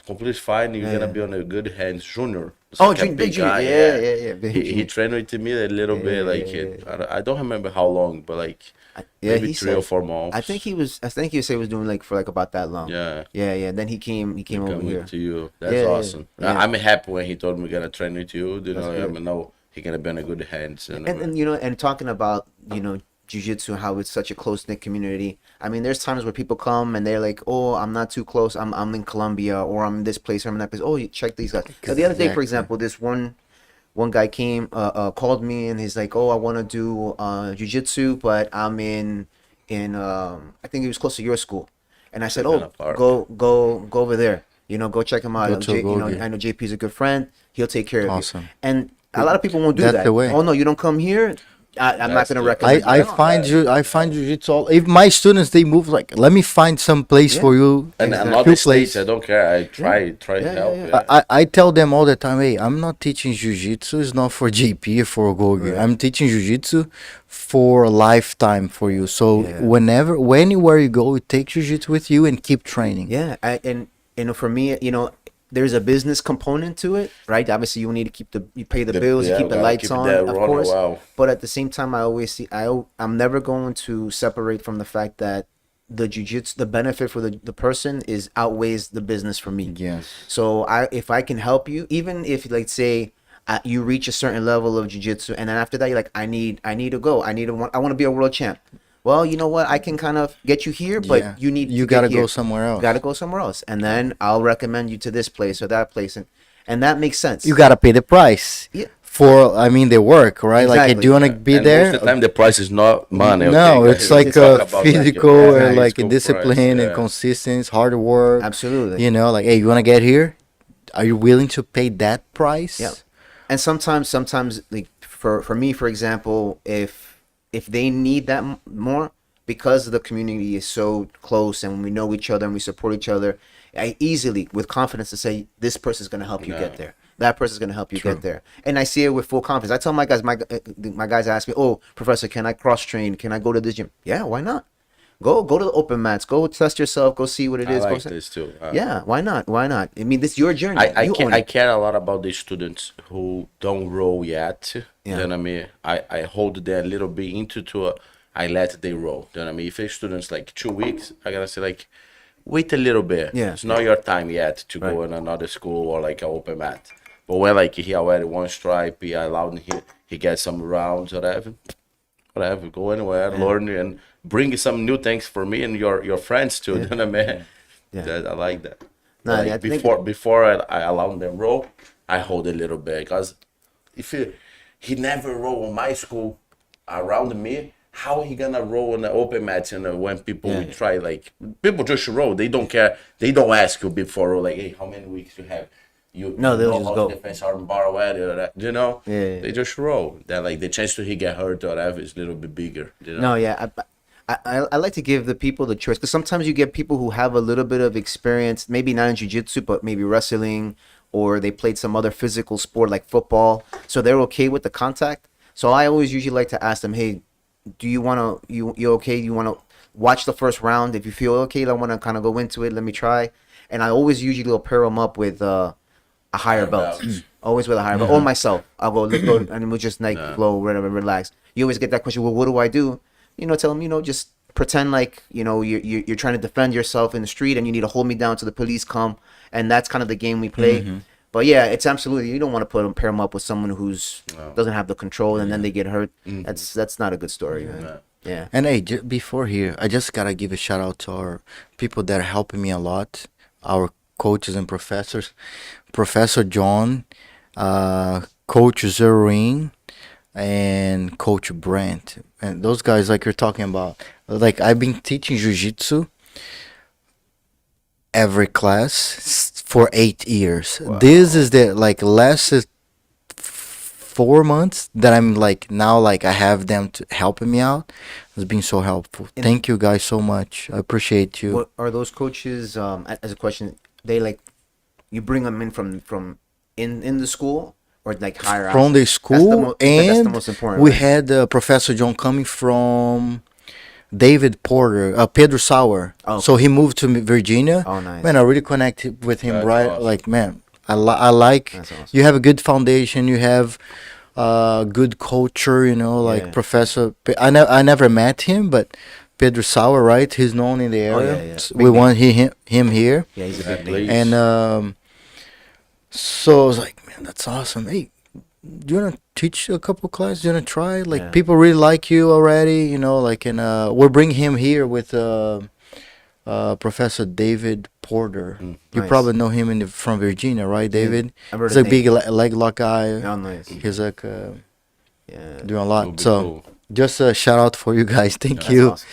completely fine. You're gonna be on a good hands, Junior. It's like a big junior. Yeah. Big He junior. trained with me a little bit, like I don't remember how long, but like maybe he 3 or said- 4 months. I think he said he was doing like for like about that long. Yeah. Yeah. Then he came over Coming here. to you. That's Yeah, awesome. yeah. I'm happy when he told me gonna train with you. good. I know he gonna be in a good hands. And And talking about jiu-jitsu, how it's such a close-knit community. I mean, there's times where people come and they're like, oh, I'm not too close, I'm in Colombia, or I'm in this place, or I'm in that place. Oh, you check these guys. So the other day, for Exactly. example, this one guy came, called me, and he's like, oh, I want to do jiu-jitsu, but I'm in I think he was close to your school. And I said, Kinda oh, far. go over there, go check him out. Go to Gogi. I know JP's a good friend, he'll take care of Awesome. you. And a lot of people won't do That's that. the way. Oh no, you don't come here, I'm not That's going to the- recommend I you. find jiu-jitsu all, if my students they move like, let me find some place for you. and Exactly. another Few states, place. I don't care. I try Yeah, help. yeah, Yeah. I tell them all the time, hey, I'm not teaching jiu-jitsu. It's not for GP or for Gogi. Right. I'm teaching jiu-jitsu for a lifetime for you. So Yeah. anywhere you go, you take jiu-jitsu with you and keep training. Yeah, and for me, there's a business component to it, right? Obviously, you need to you pay the bills, you keep the gotta lights keep on, that of running course. well. But at the same time, I always see, I'm never going to separate from the fact that the jiu-jitsu, the benefit for the person is outweighs the business for me. Yes. So if I can help you, even if like say you reach a certain level of jiu-jitsu, and then after that you're like, I need to go, I want to be a world champ. Well, you know what? I can kind of get you here, but Yeah. you need You to gotta get go here. somewhere else. You gotta go somewhere else, and then I'll recommend you to this place or that place, and that makes sense. You gotta pay the price Yeah. for, I mean, the work, right? Like, Exactly. do you wanna be And there? most of the time, the price is not money. No, okay, it's guys? like Let's talk about, like, physical yeah, and it's like a good discipline price, and yeah. consistency, hard work. Absolutely. You know, like, hey, you wanna get here? Are you willing to pay that price? Yeah. And sometimes like for me, for example, if they need that more, because the community is so close and we know each other and we support each other, I easily, with confidence, to say this person's going to help you get there. That person's going to help you get there. And I see it with full confidence. I tell my guys, my guys ask me, oh, professor, can I cross train? Can I go to this gym? Yeah, why not? Go to the open mats. Go test yourself. Go see what it I is. like Go this too. yeah, why not? Why not? I mean, this is your journey. You own I it. care a lot about the students who don't roll yet. Yeah. Then I mean, I hold them a little bit I let they roll. Then I mean, if a student's like 2 weeks, I gotta say like, wait a little bit. Yeah. It's not your time yet to go Right. in another school or like an open mat. But when like he already one stripe, I allowed him, he gets some rounds, whatever. Go anywhere, learn and bring some new things for me and your friends too. You know what I mean? Yeah. That, I like that. No, Like I think- before I allow them roll, I hold a little bit because if he never roll on my school around me, how he gonna roll on the open mats when people will try, like, people just roll. They don't care. They don't ask you before, like, hey, how many weeks you have? No, they'll just how go. defense arm bar wet or that, Yeah. They just roll. That, like, the chance to he get hurt or whatever is a little bit bigger. No, yeah. I like to give the people the choice because sometimes you get people who have a little bit of experience, maybe not in jiu-jitsu, but maybe wrestling, or they played some other physical sport like football, so they're okay with the contact. So I always usually like to ask them, hey, do you want to, you okay? You want to watch the first round? If you feel okay, I want to kind of go into it. Let me try. And I always usually will pair them up with a higher belt. Always with a higher belt. Or myself. I'll go, let's go, and we'll just like flow, whatever, relax. You always get that question, well, what do I do? Tell them, just pretend like, you're trying to defend yourself in the street and you need to hold me down till the police come. And that's kind of the game we play. But yeah, it's absolutely, you don't want to pair them up with someone who's doesn't have the control and then they get hurt. That's not a good story, man. Yeah. And hey, before here, I just gotta give a shout out to our people that are helping me a lot, our coaches and professors, Professor John, Coach Zerwin, and Coach Brent. And those guys, like you're talking about, like I've been teaching jiu-jitsu every class for 8 years. Wow. This is the last 4 months that I'm now I have them helping me out. It's been so helpful. Thank you guys so much. I appreciate you. What are those coaches? As a question, they you bring them in from in the school or higher from out? the school, that's the and most important, we right? had Professor John coming from David Porter, Pedro Sauer. Oh, so he moved to Virginia. Oh, nice. Man, I really connected with him. That's Right, awesome. man, I like. That's awesome. You have a good foundation. You have good culture. Yeah. Professor. I never met him, but Pedro Sauer, right? He's known in the area. yeah. We want him here. Yeah, he's a big Exactly. name. And so I was like, man, that's awesome. Hey, do you want to teach a couple classes? Do you want to try? Yeah. People really like you already, and we're bringing him here with Professor David Porter. You Nice. probably know him from Virginia, right, David? I've heard He's his a big name. leg lock guy. Oh, nice. He's Yeah. doing a It'll lot. be So cool. just a shout out for you guys. Thank That's you. awesome,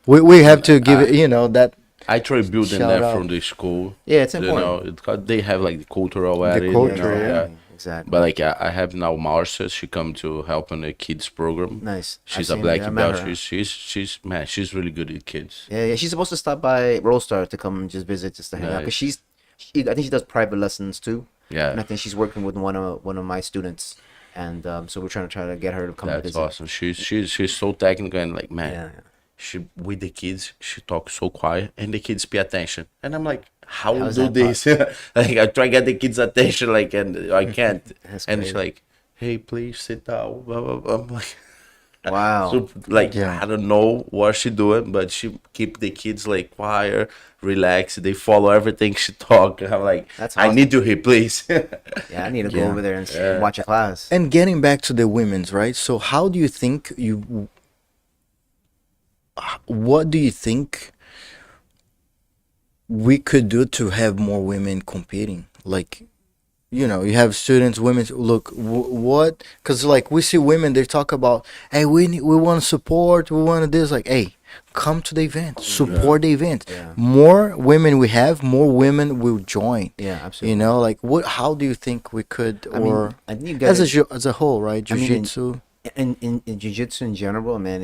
yeah. We have to give it, that. I try building Shout that out. from the school. Yeah, it's important. They have the cultural The added, culture, yeah. Exactly. But I have now Marcia. She come to help in the kids program. Nice. She's I've a seen black her. I met belt. her. She's really good at kids. Yeah. She's supposed to stop by Rollstar to come and just visit, just to hang out. Because I think she does private lessons too. Yeah, And I think she's working with one of my students, and so we're trying to get her to come and that's visit. awesome. She's so technical and man. Yeah. She with the kids, she talks so quiet, and the kids pay attention. And I'm like, how How's do that this? I try to get the kids' attention, and I can't. That's and she's crazy. like, hey, please sit down. Blah, blah, blah. I'm like, Wow. so Yeah. I don't know what she doing, but she keep the kids quiet, relaxed. They follow everything she talk. And I'm like, That's I awesome. need to hear, please. Yeah, I need to go Yeah. over there and watch a class. And getting back to the women's, right? So how do you think what do you think we could do to have more women competing? You have students, women. Look, what? Because we see women, they talk about, hey, we want to support, we want to this. Hey, come to the event, support the event. Yeah. More women we have, more women will join. Yeah, absolutely. What? How do you think we could, I mean, or I think you got as a whole, right? I mean, Jiu-jitsu. in jiu-jitsu in general, man,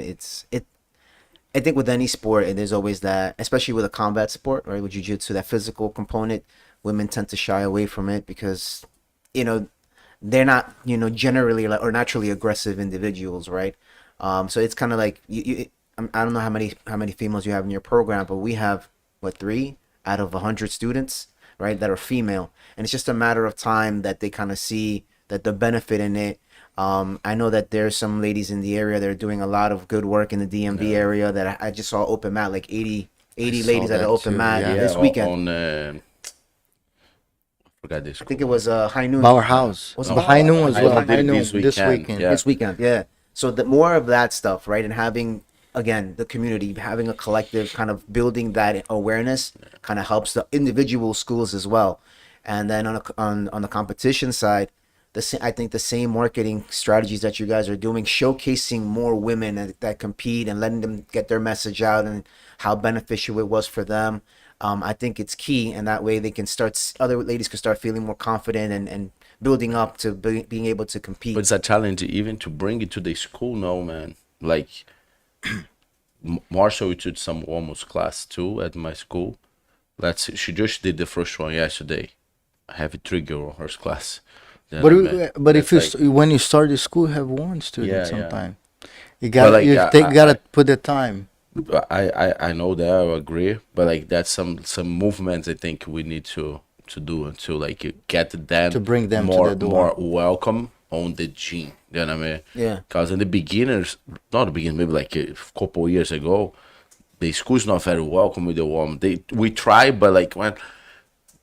I think with any sport, and there's always that, especially with a combat sport, right? With jiu-jitsu, that physical component, women tend to shy away from it because, they're not, generally or naturally aggressive individuals, right? So it's kind of like I don't know how many females you have in your program, but we have 3 out of 100 students, right, that are female, and it's just a matter of time that they kind of see that the benefit in it. I know that there's some ladies in the area that are doing a lot of good work in the DMV area that I just saw open mat, 80 saw ladies at that an open too, mat yeah. this weekend. On, I forgot this. I think it was High Noon. Bauer House. Was it But High Noon as High well. Noon High did Noon this this weekend, weekend. yeah. This weekend, yeah. So the more of that stuff, right, and having again the community, having a collective kind of building that awareness kind of helps the individual schools as well. And then on the competition side, I think the same marketing strategies that you guys are doing, showcasing more women that compete and letting them get their message out and how beneficial it was for them. I think it's key, and that way they can other ladies can start feeling more confident and building up to being able to compete. But it's a challenge even to bring it to the school now, man. Like, Marshall, we took some almost class too at my school. She just did the first one yesterday. I have a 3 girl her class. You know what I mean? But if That's when you start the school, you have one student Yeah, yeah. sometime. You But, got like, gotta put the time. I know that, I agree, but like that's some movements I think we need to do until like you get them To bring them to more the door. more welcome on the gym. You know what I mean? Yeah. Because in the beginners, not the beginners, maybe like a couple of years ago, the school's not very welcome with the woman. We try, but like when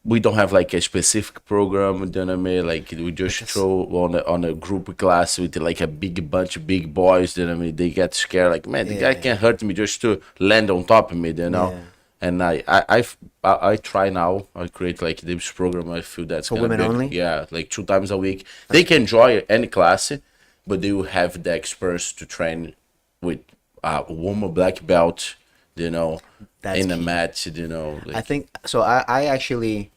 we don't have like a specific program, you know what I mean? Like we just throw on a group class with like a big bunch of big boys, you know what I mean? They get scared, like, man, the guy can't hurt me just to land on top of me, you know? Yeah. And I try now. I create like this program. I feel that's For gonna women be, only? Yeah, like 2 times a week. They can join any class, but they will have the experience to train with a woman black belt, you know, That's in a key. match, you know. Like, I think so. I actually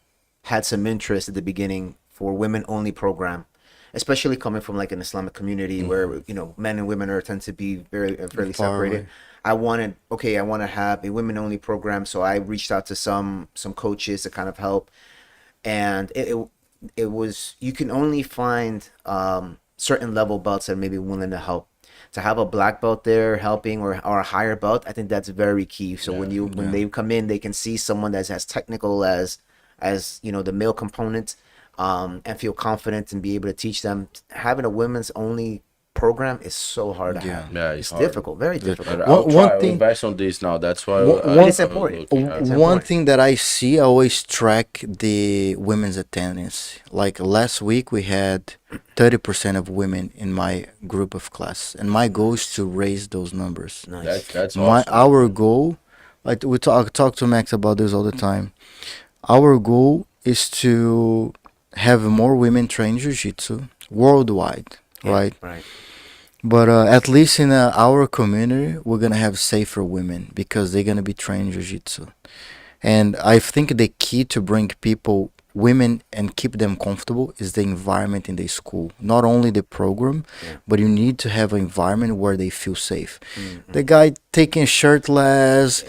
had some interest at the beginning for women only program, especially coming from like an Islamic community where men and women tend to be fairly Far separated. away. I want to have a women only program, so I reached out to some coaches to kind of help, and it was, you can only find certain level belts that may be willing to help. To have a black belt there helping or a higher belt, I think that's very key. So when they come in, they can see someone that's as technical as the male component, and feel confident and be able to teach them. Having a women's only program is so hard to have. Yeah, it's hard. difficult, very difficult. I'll One try. thing- I'll invest on this now. That's why It's important. look, yeah. It's One important. thing that I see, I always track the women's attendance. Like last week, we had 30% of women in my group of class, and my goal is to raise those numbers. Nice. That's My awesome. our goal, like I talk to Max about this all the time. Our goal is to have more women train jiu-jitsu worldwide, right? Right. But at least in our community, we're gonna have safer women because they're gonna be trained jiu-jitsu. And I think the key to bring women, and keep them comfortable is the environment in the school. Not only the program, but you need to have an environment where they feel safe. The guy taking shirtless,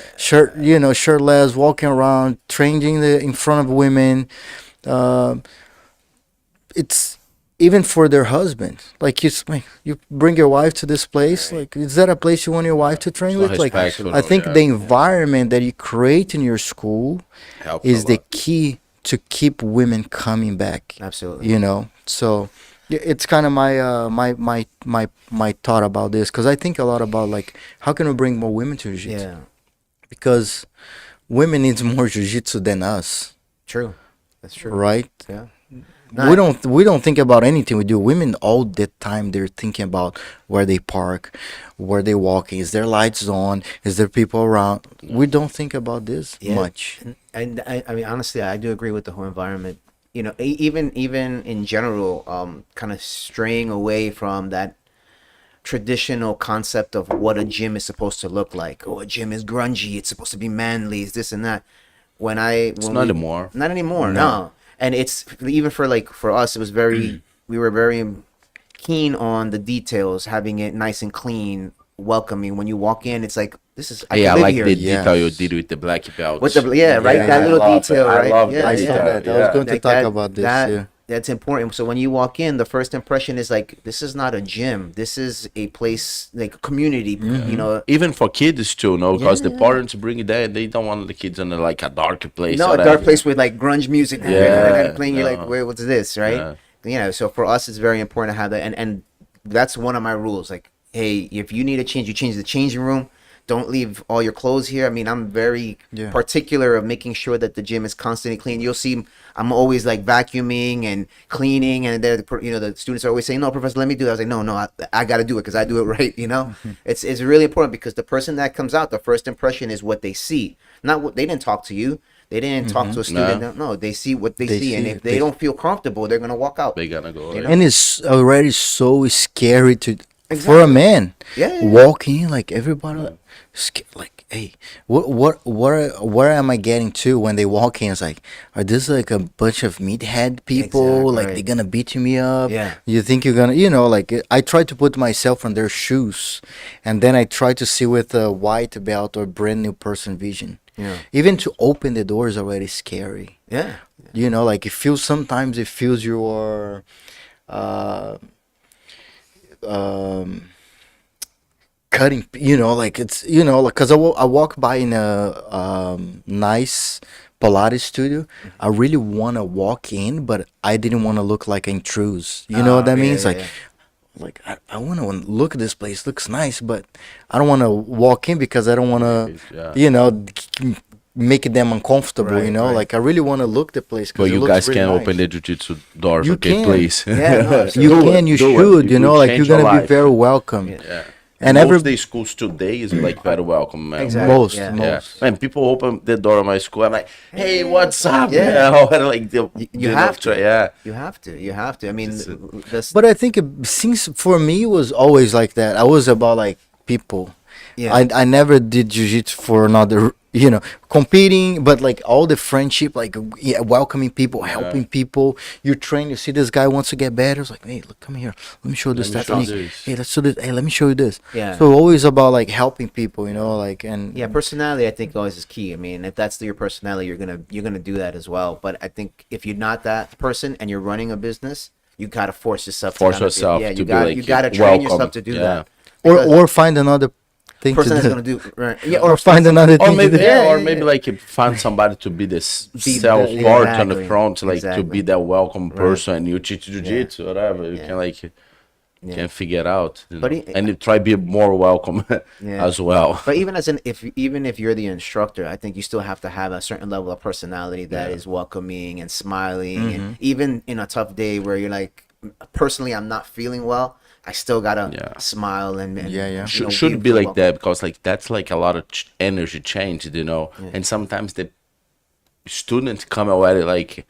walking around, training in front of women. It's even for their husband. Like you bring your wife to this place. Like, is that a place you want your wife to train It's with? not Like, respectful, I think yeah. the environment that you create in your school Helps is a the lot. key to keep women coming back. Absolutely. So it's kind of my thought about this, because I think a lot about like how can we bring more women to jiu-jitsu, Yeah. because women needs more jiu-jitsu than us, True. That's true. right? Yeah. We don't think about anything we do. Women all the time, they're thinking about where they park, where they walking, is there lights on, is there people around. We don't think about this Yeah. much. And I mean, honestly, I do agree with the whole environment. Even in general, kind of straying away from that traditional concept of what a gym is supposed to look like. Oh, a gym is grungy. It's supposed to be manly. It's this and that. It's not anymore. Not anymore. No. And it's even for us, it was very. We were very keen on the details, having it nice and clean, welcoming. When you walk in, it's like, this is. Yeah, I can live like here. the Yes. detail you did with the black belt. With the right, that I little love detail, it. right? I love Yeah, that I saw detail. that. I was going to Like talk that- about this. that- That's important. So when you walk in, the first impression is like, this is not a gym. This is a place, like a community. Even for kids too, no, because the Yeah. parents bring it there. They don't want the kids in like a dark place. No, or a dark whatever. place with like grunge music Yeah, playing. You're like, no. wait, what's this, right? So for us, it's very important to have that, and that's one of my rules. Like, hey, if you need a change, you change the changing room. Don't leave all your clothes here. I mean, I'm very particular of making sure that the gym is constantly clean. You'll see I'm always like vacuuming and cleaning, and the students are always saying, "No, professor, let me do that." I was like, "No, I got to do it because I do it right." It's really important, because the person that comes out, the first impression is what they see, not what they didn't talk to you. They didn't talk to a student. No, they see what they, They see, and see if it. they don't feel comfortable, they're gonna walk out. They gonna go. You know? And it's already so scary to for a Exactly. man Yeah. walking in, like everybody like, hey, where am I getting to when they walk in? It's like, are this like a bunch of meathead people? Exactly, Like right. they're gonna beat me up? Yeah. You think you're gonna, like I try to put myself on their shoes, and then I try to see with a white belt or brand new person vision. Yeah. Even to open the door is already scary. Yeah. Like sometimes it feels your uh um cutting, like it's, like, because I walk by in a nice Pilates studio. I really want to walk in, but I didn't want to look like an intruse, what that yeah, means, yeah, like yeah. like I want to look at this place, looks nice, but I don't want to walk in because I don't want to Yeah. make them uncomfortable, Right, right. like I really want to look the place But because you guys can open the jiu-jitsu doors, You okay, can. please. Yeah, no, you Do it, can, you do it. should, It will like you're change your gonna be life. very welcome. Yeah. And most every of the schools today is like very welcome, man. Exactly. most Yeah. most Man, people open the door of my school. I'm like, hey, what's up? Yeah. Man? Like, You have to. Yeah. You have to. You have to. I mean, this. But I think since for me it was always like that. I was about like people. Yeah. I never did jiu-jitsu for another, competing, but like all the friendship, like welcoming people, helping people. You train, you see this guy wants to get better. It's like, hey, look, come here. Let me show you this me show technique. this. Hey, let's do this. Hey, let me show you this. Yeah. So always about like helping people, like and Yeah, personality I think always is key. I mean, if that's your personality, you're gonna do that as well. But I think if you're not that person and you're running a business, you gotta force yourself. Force to yourself Yeah, to you be got like you gotta train welcome. yourself to do Yeah. that. or Because or find another thing person to that's do. gonna do right. Yeah, Or find another Or thing maybe, to do. Yeah, or yeah, maybe yeah. like find somebody to be this Be the- self part on the exactly, front, like to exactly. be that welcome Right. person. And you teach jiu-jitsu, whatever. You Yeah. can like Yeah. can figure it out, But and you try be more welcome Yeah. as well. But even if you're the instructor, I think you still have to have a certain level of personality that is welcoming and smiling, Mm-hmm. and even in a tough day where you're like, personally, I'm not feeling well, I still gotta Yeah. smile and Yeah, yeah. Should be like that, because like that's like a lot of energy change. And sometimes the students come already like,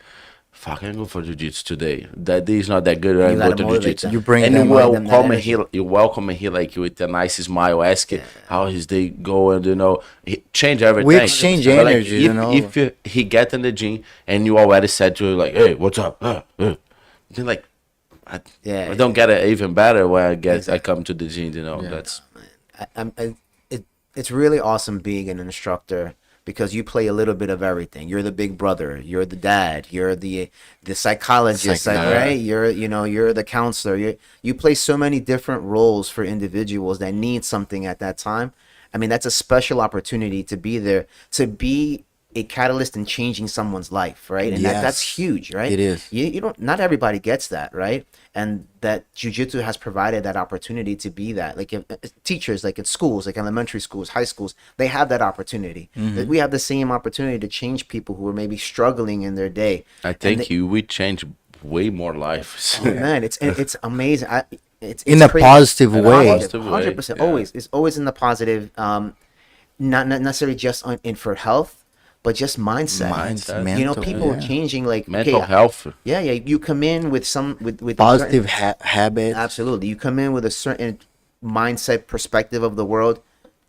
fuck, I go for jiu-jitsu today. That day is not that good. I You go gotta to motivate jiu-jitsu. them. You bring and them you up. them that welcome energy. you welcome him like with a nice smile, ask it how his day going. Change everything. We exchange But, like, energy, if he get in the gym and you already said to him like, hey, what's up? Then like, Yeah. I don't get it even better when I Exactly. come to the gym. That's It's really awesome being an instructor because you play a little bit of everything. You're the big brother, you're the dad, you're the psychologist, right? You're the counselor. You play so many different roles for individuals that need something at that time. I mean, that's a special opportunity to be there, to be a catalyst in changing someone's life, right? And that's Yes. huge, right? It is. You don't, not everybody gets that, right? And that jiu-jitsu has provided that opportunity to be that. Like teachers, like in schools, like elementary schools, high schools, they have that opportunity. Mm-hmm. We have the same opportunity to change people who are maybe struggling in their day. I think you would change way more lives. Oh, man, it's amazing. It's In a crazy. positive way. Positive way, 100%. yeah. Always. It's always in the positive. Not necessarily just in for health, but just mindset. Mindset. You know, Mental, people are yeah. changing. Like Mental okay, health. Yeah, yeah. You come in with with Positive habits. Absolutely. You come in with a certain mindset perspective of the world.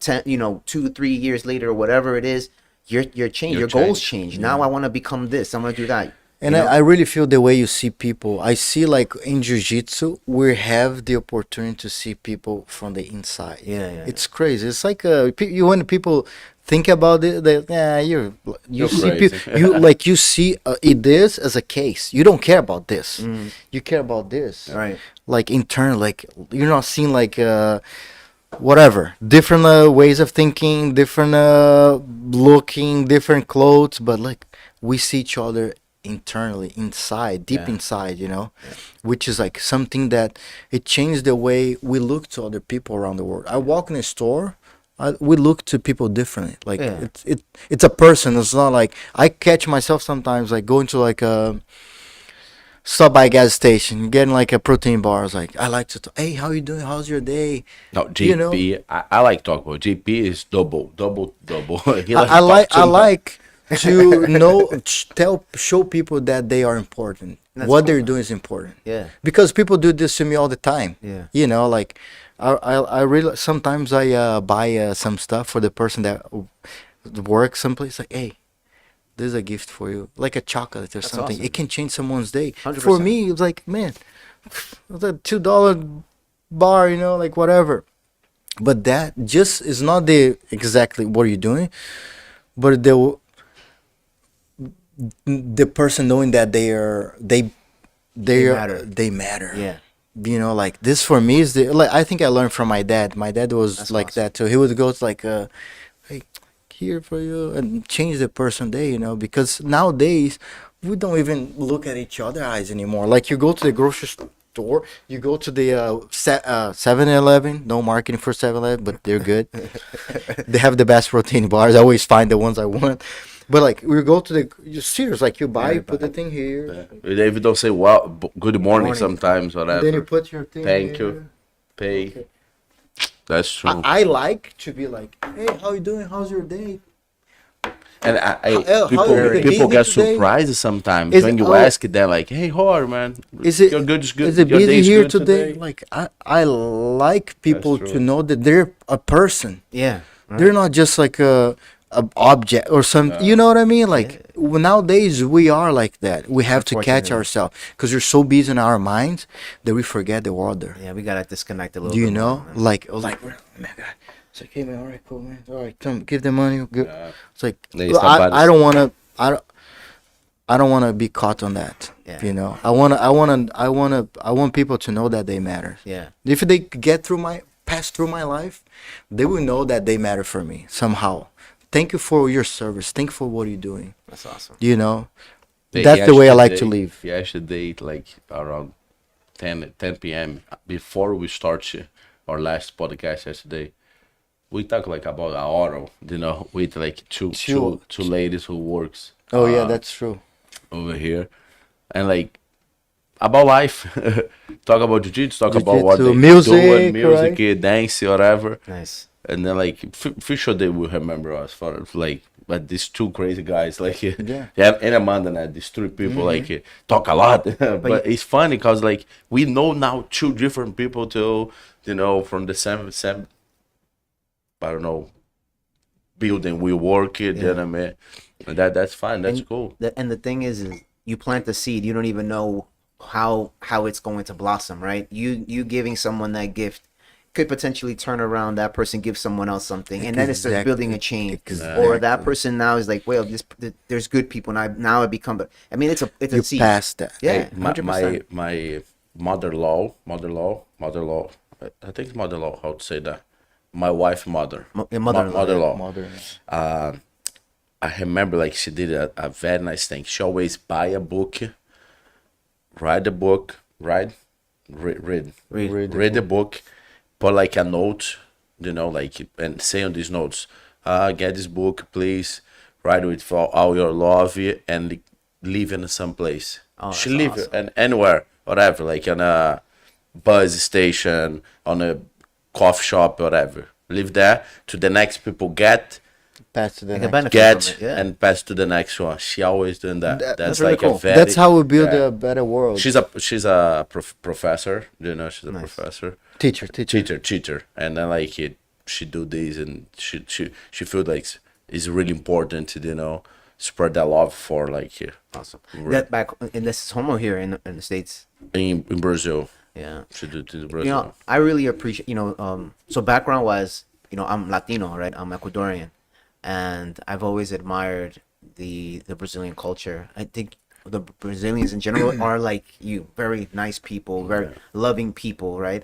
2-3 years later, or whatever it is, you're changed. You're Your goals changed. change. Now I want to become this. I want to do that. And You know? I really feel the way you see people. I see like in jiu-jitsu, we have the opportunity to see people from the inside. Yeah, yeah, It's crazy. It's like when people think about it, you You're see crazy. you see this as a case. You don't care about this. You care about this. Right. Like internal, like you're not seeing like whatever different ways of thinking, different looking, different clothes, but like we see each other internally, inside, deep Yeah. inside, which is like something that it changed the way we look to other people around the world. I walk in a store, we look to people differently. Like Yeah. it's a person. It's not like I catch myself sometimes like going to like a stop by a gas station, getting like a protein bar. I was like, I like to hey, how you doing? How's your day? No, GP. You know? I like talk about GP is double. He I talk like too much. to show people that they are important. That's What cool, they're man. doing is important. Yeah. Because people do this to me all the time. Yeah. You know, like I really sometimes I buy some stuff for the person that works someplace. Like, hey, there's a gift for you, like a chocolate or something. awesome. It can change someone's day. 100%. For me, it's like, man, it's a $2 bar, you know, like whatever. But that just is not the exactly what you're doing, but the person knowing that matter. they matter. Yeah. You know, like this for me is the like I think I learned from my dad. My dad was That's like awesome. that too. He would go to like hey, here for you and change the person day, you know, because nowadays we don't even look at each other eyes anymore. Like you go to the grocery store, you go to the 7-Eleven, no marketing for 7-Eleven, but they're good. They have the best protein bars. I always find the ones I want. But like we go to the Sears, like you buy, you put the thing here, They even don't say well, good morning Morning. sometimes, whatever. then you put your thing. Thank here. you. Pay. Okay. That's true. I like to be like, hey, how you doing? How's your day? And how people you people busy get today? surprised sometimes Is when it- you oh. ask them like, "Hey, how are you, man? Is it Your good is good? Is it Your busy day's here good today? Like I like people That's to true. know that they're a person. Yeah. Right. They're not just like a object or some. You know what I mean? Like nowadays we are like that. We have to catch Unfortunately. ourselves because we're so busy in our minds that we forget the order. Yeah, we gotta disconnect a little. Do you bit know? more, man. Like oh my God. It's like, hey man, all right, cool man. All right, come give the money. Good. Yeah. It's like It's not bad. I don't wanna I don't wanna be caught on that. Yeah. You know, I want people to know that they matter. Yeah. If they pass through my life, they will know that they matter for me somehow. Thank you for your service. Thank you for what you're doing. That's awesome. You know, They- that's the way I like to yesterday- live. Yesterday, like around 10 p.m. before we start our last podcast yesterday, we talk like about an auto, you know, with like two ladies who works. Oh yeah, that's true. Over here, and like about life, talk about jiu-jitsu, talk about what Jiu-jitsu, they music, doing, music, right? dance, whatever. Nice. And then like for sure they will remember us for like, but these two crazy guys like Yeah. and Amanda and these three people like talk a lot, but it's funny because like we know now two different people too, you know, from the same I don't know building we work it, you know what I mean? And that's fine, that's cool. And the thing is you plant the seed, you don't even know how it's going to blossom, right? You giving someone that gift could potentially turn around, that person gives someone else something, and then it starts Exactly. building a chain. Exactly. Or that person now is like, well, there's good people, and now I become. I mean, it's a You seed. passed that. Yeah, Hey, 100%. my mother-in-law, I think it's mother-in-law, how to say that? My wife, mother. Your mother-in-law, Mother-in-law. Mother. I remember like she did a very nice thing. She always buy a book, write the book, read the book, put like a note, you know, like and say on these notes, get this book, please. Write it for all your love and live in some place. Oh, She that's live awesome. and anywhere, whatever, like on a bus station, on a coffee shop, whatever. Live there to the next people get Pass to the Like a next. benefit get from it, yeah. and pass to the next one. She always doing that. That's really like cool. a very. That's how we build yeah. a better world. She's a professor. You know, she's a professor. Teacher. And then like she do this and she feel like it's really important to spread that love for like Awesome. That back, and this is homo here in the States. in Brazil. Yeah. She do to Brazil. You know, I really appreciate, so background wise, I'm Latino, right? I'm Ecuadorian, and I've always admired the Brazilian culture. I think the Brazilians in general are like you, very nice people, very loving people, right?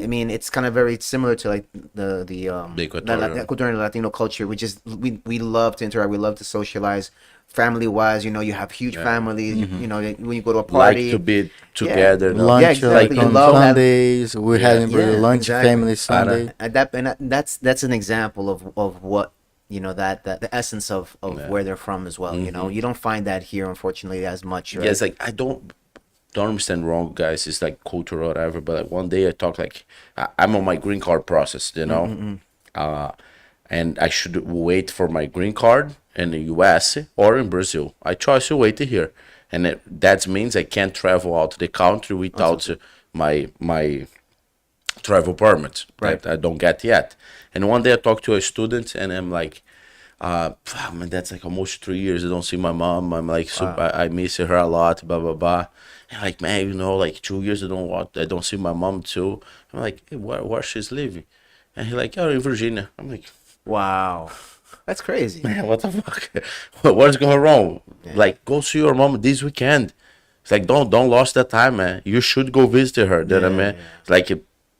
I mean, it's kind of very similar to like the Ecuadorian Latino culture, which is we love to interact, we love to socialize. Family wise, you have huge families. When you go to a party, like to be together. you know? Lunch Yeah, exactly. like You on love having- Sundays. We had in Brazil lunch exactly. family Sunday. That's an example of what that the essence of where they're from as well. You don't find that here, unfortunately, as much. Right? Yeah, it's like I don't understand wrong, guys. It's like culture or whatever. But like one day I talk like I'm on my green card process, and I should wait for my green card in the US or in Brazil. I chose to wait here, and that means I can't travel out of the country without my travel permit Right. that I don't get yet. And one day I talked to a student, and I'm like, man, that's like almost 3 years I don't see my mom. I'm like, so I miss her a lot, blah blah blah. And like, man, like 2 years I don't see my mom too. I'm like, hey, where she's living? And he like, oh, in Virginia. I'm like, Wow. That's crazy. man, what the fuck? What's going wrong? Like, go see your mom this weekend. It's like, don't lose that time, man. You should go visit her. You know what I mean? It's like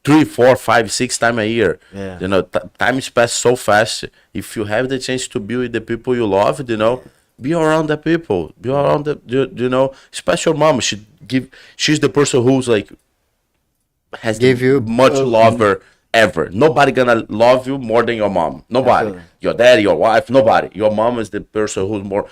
3, 4, 5, 6 times a year. Yeah. You know, time is passed so fast. If you have the chance to be with the people you love, you know, be around the people. Be around you know, especially your mom. She's the person who's like has Give you much lover ever. Nobody gonna love you more than your mom. Nobody. Absolutely. Your daddy, your wife, nobody. Your mom is the person who's more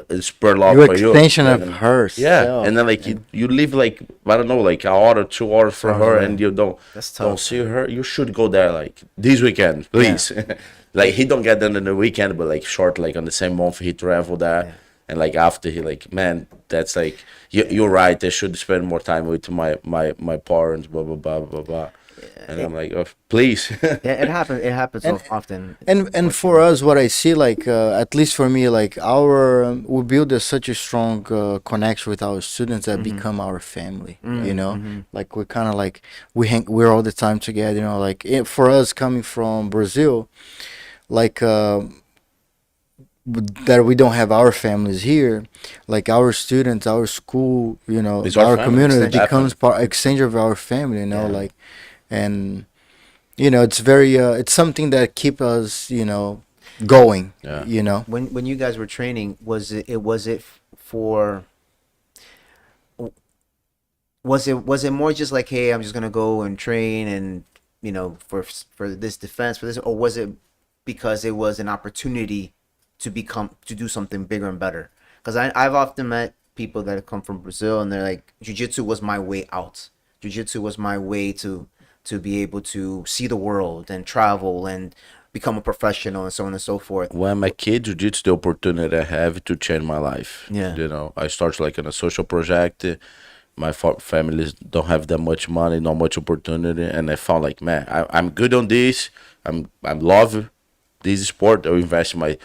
is per love You for you. extension of And- hers. Yeah, and then like you live like I don't know, like an hour, 2 hours for her, away. and you That's don't tough. see her. You should go there like this weekend, please. Like he don't get them in the weekend, but like short, like on the same month he travel there, and like after he like man, that's like you're right. I should spend more time with my parents, blah blah blah blah blah. And I'm like, oh, please. Yeah, it happens. It happens so often. And for us, what I see, like at least for me, like our we build such a strong connection with our students that become our family. You know, like we're kind of like we're all the time together. You know, like for us coming from Brazil, like that we don't have our families here, like our students, our school, you know, It's our our family, community extension. becomes part exchange of our family. You know, like and you know it's very it's something that keep us going. Yeah. You know. When you guys were training, was it for? Was it more just like, hey, I'm just gonna go and train and for this defense for this, or was it because it was an opportunity to do something bigger and better? Because I've often met people that have come from Brazil and they're like, jiu-jitsu was my way out. Jiu-jitsu was my way to be able to see the world and travel and become a professional and so on and so forth. When I'm a kid, jiu-jitsu the opportunity I have to change my life. Yeah. You know, I started like in a social project. My families don't have that much money, not much opportunity, and I found like, man, I'm good on this. I love this sport. I invest my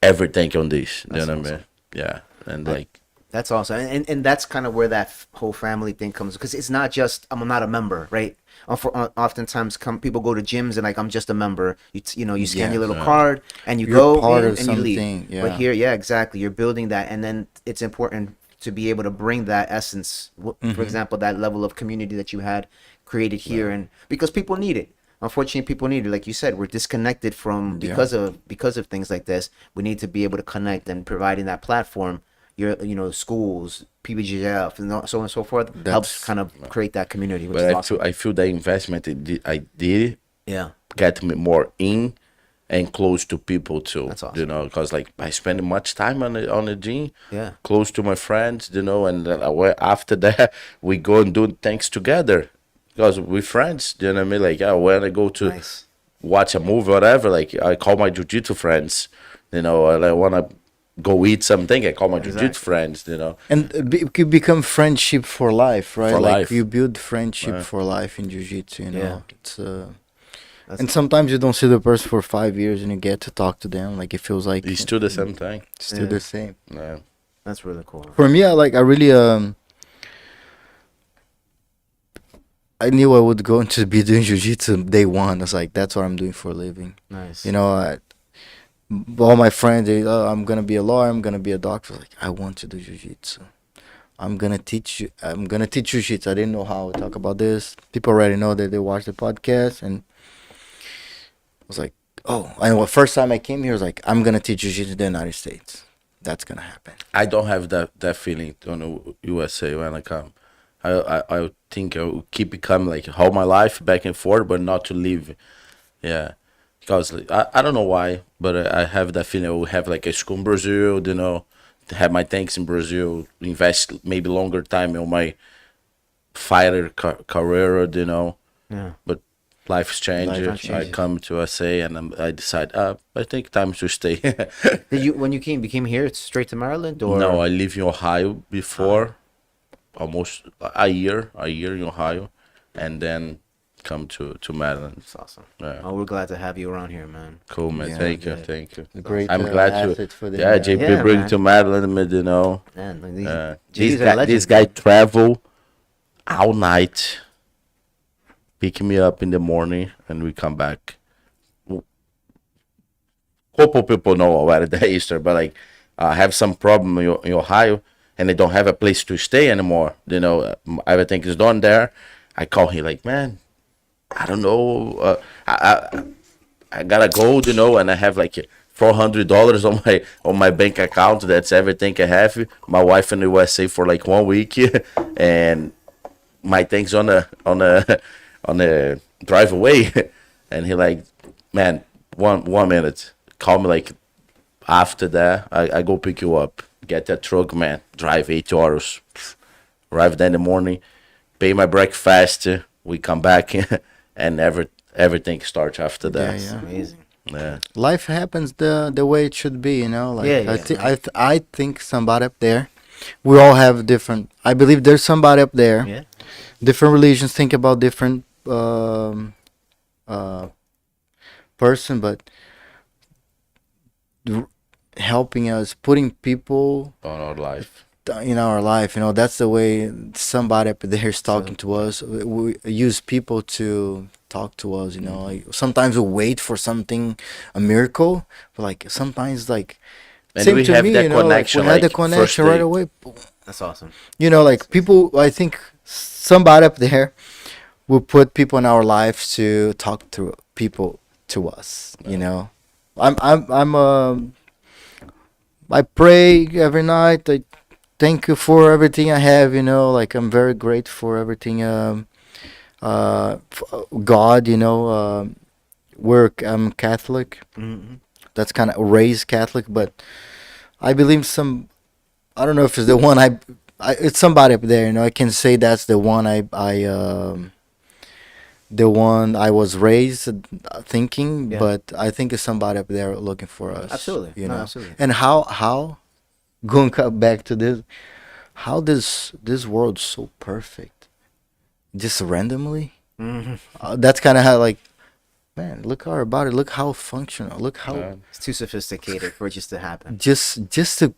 everything on this. You know what I mean? Yeah, and like That's awesome, and that's kind of where that whole family thing comes, because it's not just I'm not a member, right? Oftentimes, people go to gyms and like I'm just a member. You scan your little card and you You're go part in of and you leave. something, yeah. But here, yeah, exactly. You're building that, and then it's important to be able to bring that essence. For example, that level of community that you had created here, and because people need it. Unfortunately, people need it. Like you said, we're disconnected from because of things like this. We need to be able to connect, and providing that platform. Schools, PBJJF, and so on and so forth helps kind of create that community. Which but is awesome. I feel the investment I did Yeah, get me more in and close to people too. That's awesome. You know, because like I spend much time on the gym. Yeah. Close to my friends. You know, and after that we go and do things together because we're friends. You know what I mean? Like when I go to Nice. watch a movie or whatever, like I call my jiu-jitsu friends. You know, and I wanna go eat something. I call my jiu-jitsu friends. You know. And it could become friendship for life, right? For like life. you build friendship for life in jiu-jitsu. You know, Yeah. it's and sometimes you don't see the person for 5 years and you get to talk to them. Like it feels like It's still the same thing. still the same. Yeah. That's really cool. For me, I really I knew I would go into be doing jiu-jitsu day one. I was like, that's what I'm doing for a living. Nice. You know, all my friends, I'm gonna be a lawyer. I'm gonna be a doctor. Like, I want to do jiu-jitsu. I'm gonna teach you. I'm gonna teach jiu-jitsu. I didn't know how to talk about this. People already know that they watch the podcast, and I was like, oh. And the first time I came here, I was like, I'm gonna teach jiu-jitsu in the United States. That's gonna happen. I don't have that feeling on the USA when I come. I think I will keep coming like all my life back and forth, but not to live. Yeah, because like, I don't know why, but I have that feeling I will have like a school in Brazil, you know, to have my things in Brazil, invest maybe longer time on my fighter career, you know. Yeah. But Life's changing. Life changes. I come to USA and I decide, I think time to stay. When you came here straight to Maryland, or No, I live in Ohio before, almost a year in Ohio, and then come to Maryland. That's awesome. Yeah. Oh, we're glad to have you around here, man. Cool, man. Yeah, thank you, yeah. thank you. A great I'm glad to. asset for them. Yeah, JP Yeah, bring man. to Maryland, man, you know. Man, like This GDs are guy, legends, this guy man. travel all night, pick me up in the morning, and we come back. Couple people know already the Easter, but like, have some problem in Ohio, and they don't have a place to stay anymore. You know, everything is done there. I call him like, man, I don't know. I gotta go, you know, and I have like $400 on my bank account. That's everything I have. My wife in the USA for like 1 week, and my things on a drive away. And he like, man, one minute. Call me like after that. I go pick you up. Get that truck, man. Drive 8 hours. Arrive there in the morning. Pay my breakfast. We come back, and everything starts after that. Yeah, yeah. Amazing. Yeah. Life happens the way it should be, you know. Like Yeah, I think somebody up there. We all have different. I believe there's somebody up there. Yeah. Different religions think about different person, but helping us, putting people On our life. in our life, you know, that's the way somebody up there is talking to us. We use people to talk to us, you know. Like, sometimes we wait for something, a miracle, but like sometimes like And same we to have me, that you know, like, connection, we had the like, first connection right day. away. That's awesome. You know, like people, I think somebody up there will put people in our lives to talk to people to us, you know. I pray every night. I thank you for everything I have, you know. Like I'm very grateful for everything. God, you know. I'm Catholic. Mm-hmm. That's kind of raised Catholic, but I believe I don't know if it's the one it's somebody up there, you know. I can say that's the one the one I was raised thinking, Yeah. but I think it's somebody up there looking for us. Absolutely. you No, know. absolutely. And how going back to this, how this world's so perfect, just randomly. Mm-hmm. That's kind of how, like, man, look our body, look how functional, look how Yeah. It's too sophisticated for it just to happen. just to.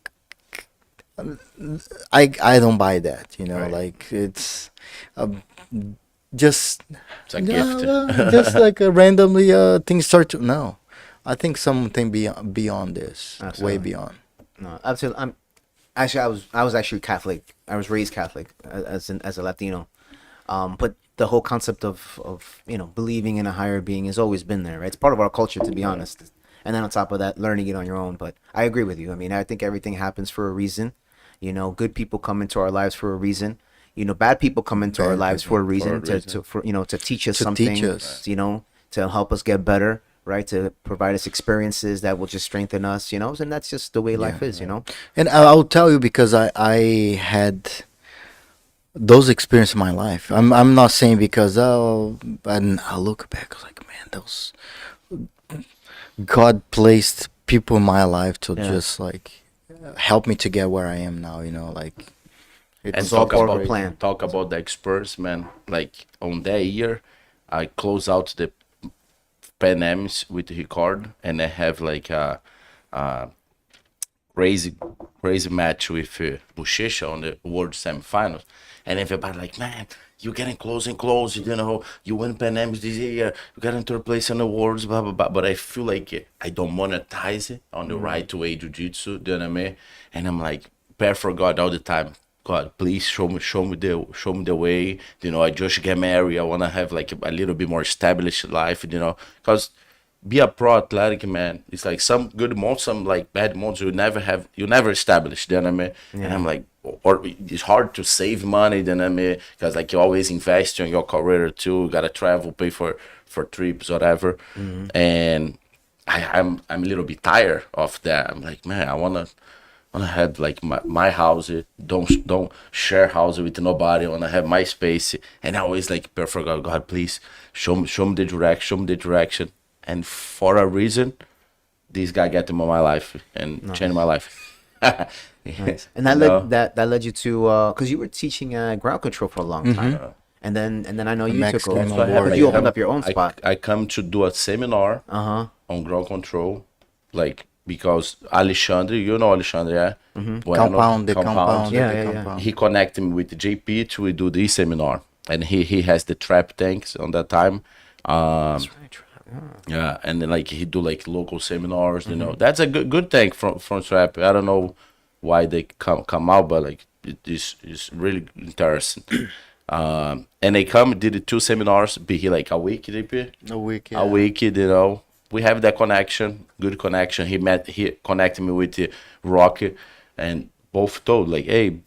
I don't buy that, you know. Right. Like it's just It's a gift. just like randomly things start to no. I think something beyond this, way Absolutely. beyond. No, absolutely. I was actually Catholic. I was raised Catholic as a Latino. But the whole concept of believing in a higher being has always been there, right? It's part of our culture, to be honest. And then on top of that, learning it on your own. But I agree with you. I mean, I think everything happens for a reason. You know, good people come into our lives for a reason. You know, bad people come into our Bad lives people for a reason, reason. to teach us To something. teach us. You know, to help us get better, right? To provide us experiences that will just strengthen us. You know, and that's just the way life is. You know. And I'll tell you because I had those experiences in my life. I'm not saying because and I look back, I was like, man, those God placed people in my life to Yeah. just like help me to get where I am now. You know, like And It's all talk part of about a plan. talk about the experts, man. Like on that year, I close out the Pan Ams with Ricord, and I have like a crazy match with Buchecha on the World Semifinals, and everybody like, man, you getting close and close. You know, you win Pan Ams this year. You got in third place on the Worlds, blah blah blah. But I feel like I don't monetize it on the right way jiu-jitsu. You know what I mean? And I'm like, pray for God all the time. God, please show me the way. You know, I just get married. I wanna have like a little bit more established life. You know, cause be a pro athletic, man. It's like some good months, some like bad months. You never establish. You know what I mean? And I'm like, or it's hard to save money. You know what I mean? Because like you always invest in your career too. You gotta travel, pay for trips, whatever. And I'm a little bit tired of that. I'm like, man, I wanna wanna have like my house. Don't share house with nobody. Wanna have my space. And I always like pray for God. God, please show me the direction. Show me the direction. And for a reason, this guy got into my life and changed my life. Nice. And that led you to because you were teaching ground control for a long time, and then I know you Max took over. came on board. But you opened up your own spot. I come to do a seminar on ground control, like because Alexandre, you know Alexandre, yeah? Compound. Yeah. He connected me with JP to do this seminar, and he has the trap tanks on that time. That's right. Yeah, and then like he do like local seminars, you know. That's a good thing from trap. I don't know why they come out, but like it is really interesting. And they did 2 seminars, be here like a week, JP. A week, A week, you know. We have that connection, good connection. He connected me with Rocky, and both told like, hey,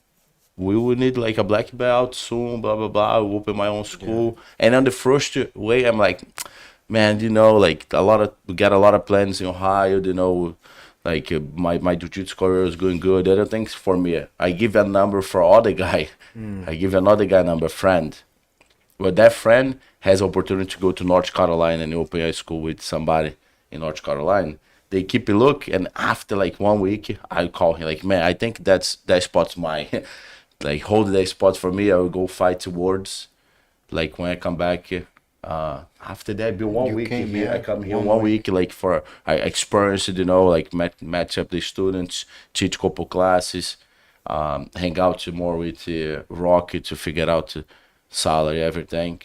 we will need like a black belt soon, blah blah blah. I will open my own school. And on the first way, I'm like, man, you know, like we got a lot of plans in Ohio, you know, like my jiu-jitsu career is going good. Other things for me, I give a number for other guy. I give another guy number, friend. But that friend has opportunity to go to North Carolina and open a school with somebody in North Carolina. They keep a look, and after like 1 week, I call him like, man, I think that spot's mine. Like hold that spot for me. I will go fight towards. Like when I come back. After that, be 1 week here. I come here 1 week, like for I experienced, you know, like match up the students, teach couple classes, hang out more with Rocky to figure out salary, everything,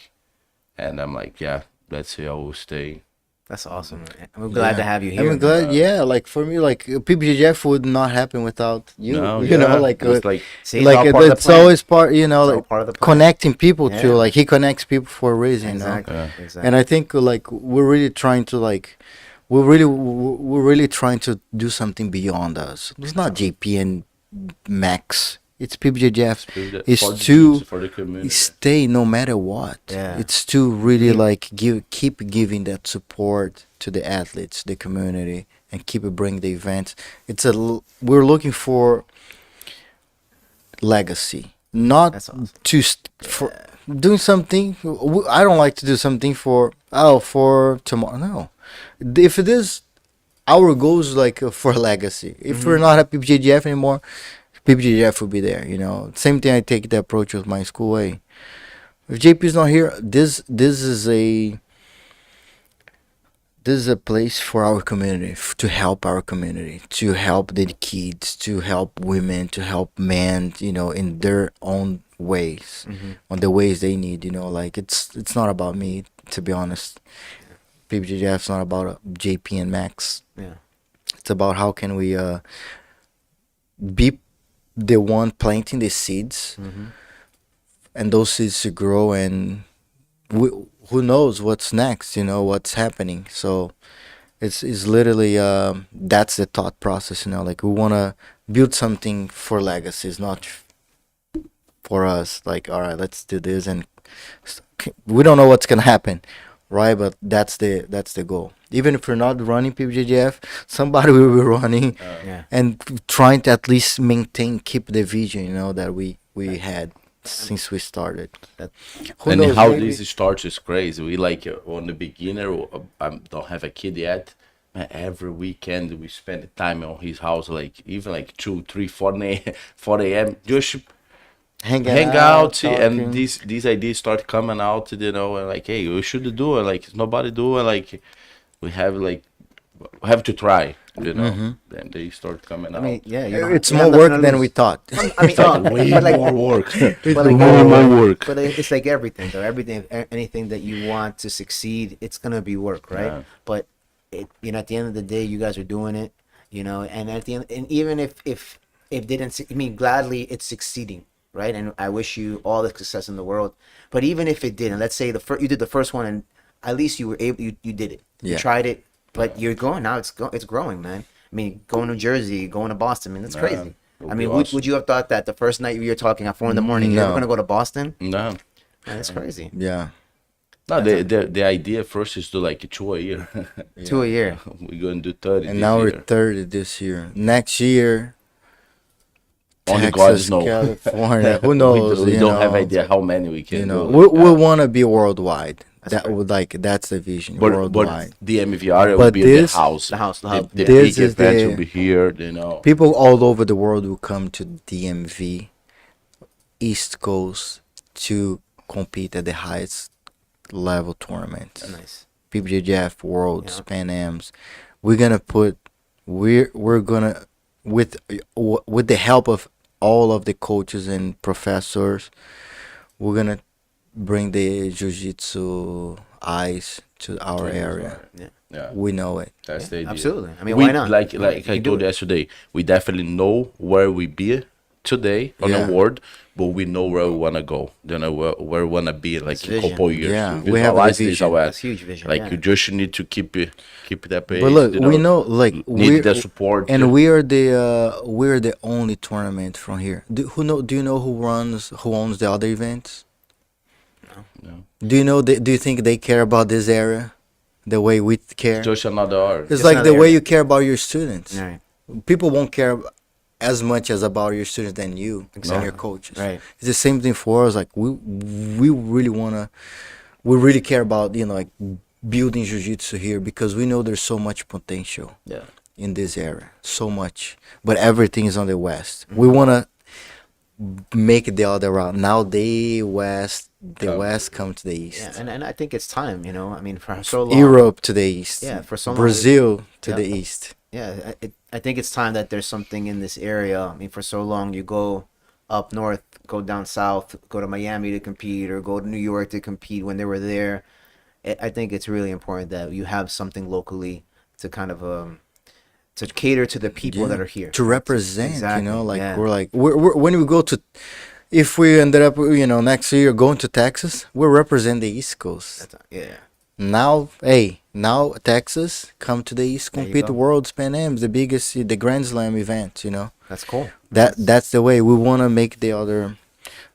and I'm like, yeah, that's it. I will stay. That's awesome. I'm glad to have you here. I'm glad, like for me, like PBJJF would not happen without you. No, you know, like See, like it's always part, you know, It's all like part of the plan. connecting people Yeah. to, like he connects people for a reason, Exactly. you know. Exactly. And I think like we're really trying to like we're really trying to do something beyond us. It's not JP and Max. It's PBJJF. It's for the to kids, for the community. stay no matter what. Yeah. It's to really like keep giving that support to the athletes, the community, and keep bringing the events. We're looking for legacy, not That's awesome. for doing something. I don't like to do something for tomorrow. No, if it is, our goal is like for legacy. If we're not at PBJJF anymore, PBJJF will be there. You know, same thing. I take the approach with my school way. If JP is not here, this is a place for our community, to help our community, to help the kids, to help women, to help men, you know, in their own ways, on the ways they need, you know, like it's not about me, to be honest. PBJJF is not about JP and Max. Yeah. It's about how can we be the one planting the seeds, and those seeds to grow, and who knows what's next, you know, what's happening. So it's literally that's the thought process, you know, like we want to build something for legacies, not for us, like, all right, let's do this, and we don't know what's gonna happen, right? But that's the goal. Even if we're not running PBJJF, somebody will be running, and trying to at least keep the vision, you know, that we had since we started. And how this starts is crazy. We like on the beginner, I don't have a kid yet. Man, every weekend we spend time on his house, like even like 2, 3, 4 a.m. just hang out, and talking. these ideas start coming out, you know, and like, hey, we should do it. Like nobody do it. Like we have to try, you know. Then they start coming out. I mean, yeah, you It's you more have nothing work to than lose. we thought. I mean, Way but like, more work. but like, more work. But it's like everything, though. Anything that you want to succeed, it's gonna be work, right? Yeah. But you know, at the end of the day, you guys are doing it, you know. And at the end, and even if didn't, I mean, gladly it's succeeding, right? And I wish you all the success in the world. But even if it didn't, let's say you did the first one, and at least you were able, you did it, you tried it, but you're going now. It's growing, man. I mean, going to New Jersey, going to Boston, man, that's crazy. I mean, would you have thought that the first night you were talking at 4 a.m, you're ever gonna go to Boston? No. Man, that's crazy. Yeah. No, the idea first is to like 2 a year. 2 a year. We're going to do 30 And this now year. we're 30 this year. Next year, only God Texas, knows. California, who knows? We you don't have know, idea how many we can You know, do. we want to be worldwide. That's That right. would that's the vision, But worldwide. the MV area will But be this- the house. The house, the hub. The This big is events the- will be here. You know. People all over the world will come to DMV, East Coast, to compete at the highest level tournaments. Nice. PBJJF Worlds, Yeah. Pan Am's. We're gonna put. We're gonna with the help of all of the coaches and professors, we're gonna bring the jiu-jitsu eyes to our area. Yeah. Yeah, We know it. that's the idea. Absolutely. I mean, we, why not? Like You I can do told it. you yesterday, we definitely know where we be today on Yeah. the world, but we know where we wanna go. You know where we wanna be like It's in a vision. couple years. Yeah, To we have a visualize this vision. aware. That's huge vision. Like yeah. you just need to keep that pace. But look, you we know like need the support. and we're the only tournament from here. Do you know who owns the other events? No. Do you know? Do you think they care about this area, the way we care? Just another art. It's Just like the another way area. you care about your students. Right. People won't care as much as about your students than you and your coaches. Right. It's the same thing for us. Like we really we really care about like building jiu-jitsu here because we know there's so much potential Yeah. in this area, so much. But everything is on the west. Mm-hmm. We wanna make it the other route. Now the west come to the east. Yeah. And I think it's time. I mean, for so long. Europe to the east. Yeah, for so long. Brazil to Yeah. the east. Yeah, I think it's time that there's something in this area. I mean, for so long, you go up north, go down south, go to Miami to compete, or go to New York to compete when they were there. I think it's really important that you have something locally to kind of to cater to the people Yeah, that are here. to represent. Exactly, Like yeah. we're when we go to, if we ended up next year going to Texas, we'll represent the East Coast. Yeah, Now Texas come to the East, There you compete go. World's Pan Am's, the biggest, the Grand Slam event. that's cool. That's the way we want to make the other.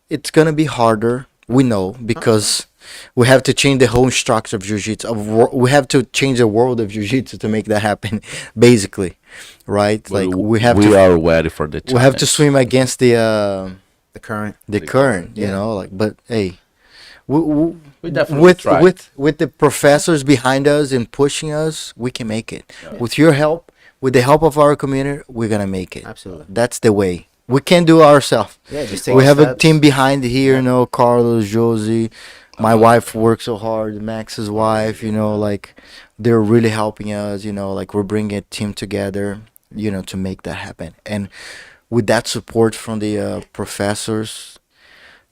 It's gonna be harder, we know, because we have to change the whole structure of jiu-jitsu. We have to change the world of jiu-jitsu to make that happen, basically, right? But Like we we are ready for the challenge. have to swim against the The current. current, yeah. But hey, we We definitely with try. with the professors behind us and pushing us, we can make it. With your help, with the help of our community, we're gonna make it. Absolutely. That's the way. We can't do it ourselves. Yeah, just take We have a steps. team behind here, Carlos, Josie. My wife works so hard, Max's wife, like they're really helping us, like we're bringing a team together, to make that happen. And with that support from the professors,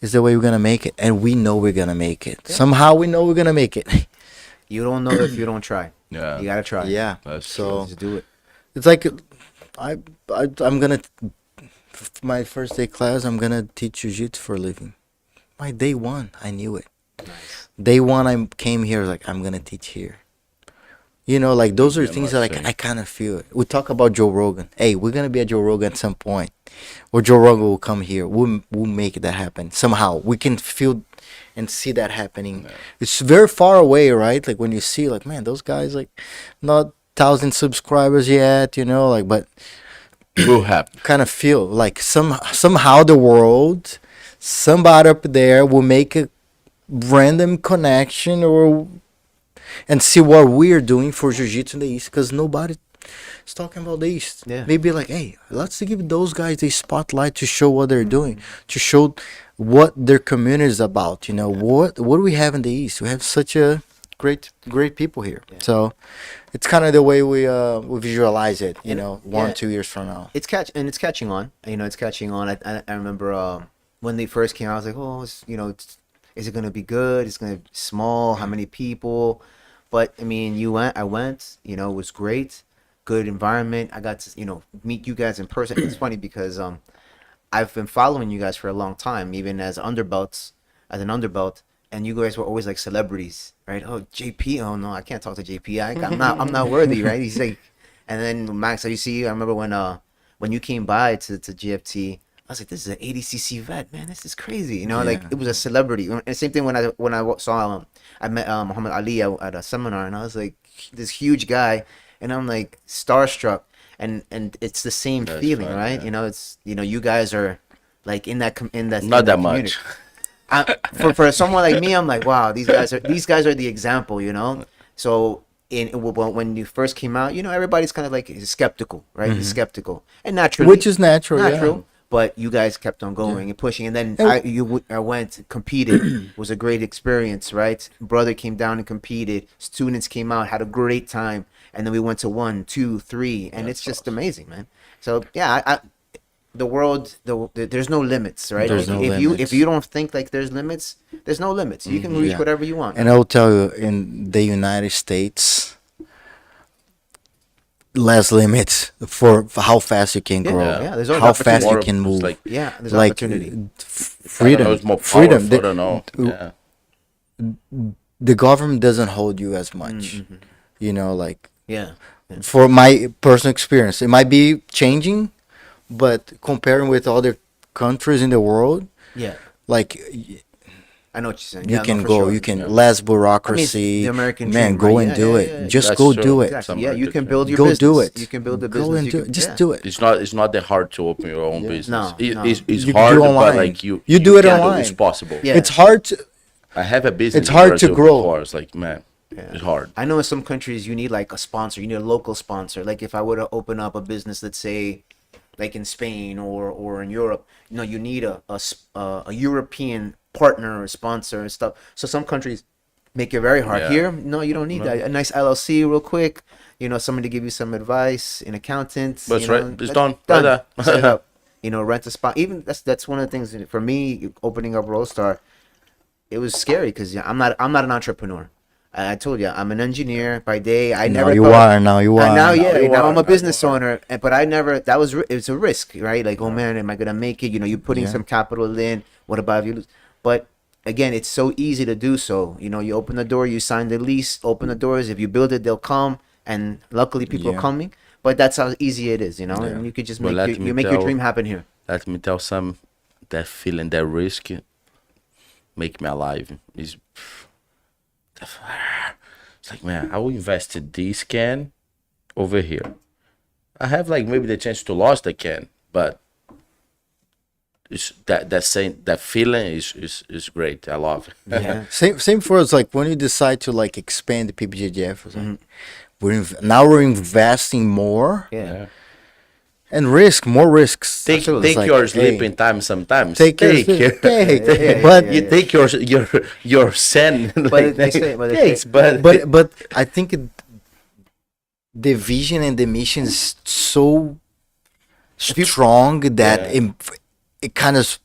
is the way we're gonna make it. And we know we're gonna make it. Somehow we know we're gonna make it. You don't know if you don't try. Yeah. You gotta try. Yeah. That's So Just do it. it's like I'm gonna my first day class. I'm gonna teach jiu-jitsu for a living. My day one, I knew it. Nice. Day one, I came here like I'm gonna teach here. Like those are Yeah, things much that same. I kind of feel it. We talk about Joe Rogan. Hey, we're gonna be at Joe Rogan at some point, or Joe Rogan will come here. We'll make that happen somehow. We can feel and see that happening. It's very far away, right? Like when you see, like, man, those guys like not 1,000 subscribers yet, but will happen. kind of feel like somehow the world, somebody up there will make a random connection and see what we're doing for jiu-jitsu in the East, because nobody is talking about the East. Yeah. Maybe like, hey, let's give those guys a spotlight to show what they're doing, to show what their community is about. What do we have in the East? We have such a great people here. Yeah. So it's kind of the way we visualize it. Yeah. 1-2 years from now. It's catching on. It's catching on. I remember when they first came out, I was like, oh, is it gonna be good? It's gonna be small. How many people? But I mean, I went. It was great. Good environment. I got to meet you guys in person. It's funny because I've been following you guys for a long time, even as an underbelt, and you guys were always like celebrities, right? Oh, JP. Oh no, I can't talk to JP. I'm not worthy, right? He's like, and then Max, I remember when you came by to GFT. I was like, this is an 80cc vet, man. This is crazy. Like Yeah. it was a celebrity. And same thing when I saw I met Muhammad Ali at a seminar, and I was like, this huge guy, and I'm like starstruck. and it's the same That's feeling, fun, right? yeah. You know, it's you guys are like in that Not in that community. much. For someone like me, I'm like, wow, these guys are the example, you know. So when you first came out, everybody's kind of like skeptical, right? Skeptical, and naturally, Which is natural, yeah. But you guys kept on going and pushing, and then And- I went competed. It was a great experience, right? Brother came down and competed. Students came out, had a great time, and then we went to 1, 2, 3, and it's just amazing, man. So yeah, the world, there's no limits, right? There's no if limits. you don't think like there's limits, there's no limits. You can reach Yeah. whatever you want. And I'll tell you, in the United States, less limits for how fast you can Yeah, grow, yeah, there's always how fast you More can of move, like Yeah, there's like opportunity. freedom, It's more freedom. powerful, I don't know. Yeah. The government doesn't hold you as much, Mm-hmm. like Yeah. Yeah. for my personal experience, it might be changing, but comparing with other countries in the world, Yeah. like I know what you're saying. you Yeah, no, can for go, sure. you can less bureaucracy. the American man, dream, go right? and Yeah, do yeah, it. yeah, yeah. Just That's go true. do it. Exactly. Yeah, Some you can American build your Go business. do it. You can build a Go business. and You do can, it. Just yeah. do it. It's not that hard to open your own business. No, no. It's You can hard, do but online. like You do it can online. It's possible. Yeah. It's hard to. I have a business. It's in hard to Brazil grow. Before. It's like, man, it's hard. I know in some countries you need like a sponsor. You need a local sponsor. Like if I were to open up a business, let's say, like in Spain or in Europe, you need a European partner or sponsor and stuff. So some countries make it very hard. Yeah. Here, no, you don't need that. A nice LLC, real quick. Somebody to give you some advice, an accountant. But it's right. It's that's done. Right there. Set it up. Rent a spot. Even that's one of the things for me opening up Rollstar. It was scary because I'm not an entrepreneur. I told you I'm an engineer by day. I Now never you thought, are. Now you are. now, yeah, you now are, I'm a now you business are. owner, but I never. It's a risk, right? Like, oh man, am I gonna make it? You're putting Yeah. some capital in. What about if you lose? But again, it's so easy to do so. You open the door, you sign the lease, open the doors. If you build it, they'll come, and luckily people Yeah. are coming. But that's how easy it is, Yeah. and you could just But make let your, me you make your tell- dream happen here. Let me tell some that feeling, that risk make me alive. It's like, man, I will invest in this can over here. I have like maybe the chance to lose the can, but it's that feeling is great. I love it. Yeah. Same for us. Like when you decide to like expand the PBJJF, it's like, now we're investing more Yeah. and more risks. Take It's like, your hey, sleeping time sometimes. Take your yeah, but yeah, You yeah. take your sen. But they say, Thanks, but but I think the vision and the mission is so strong that Yeah. it kind of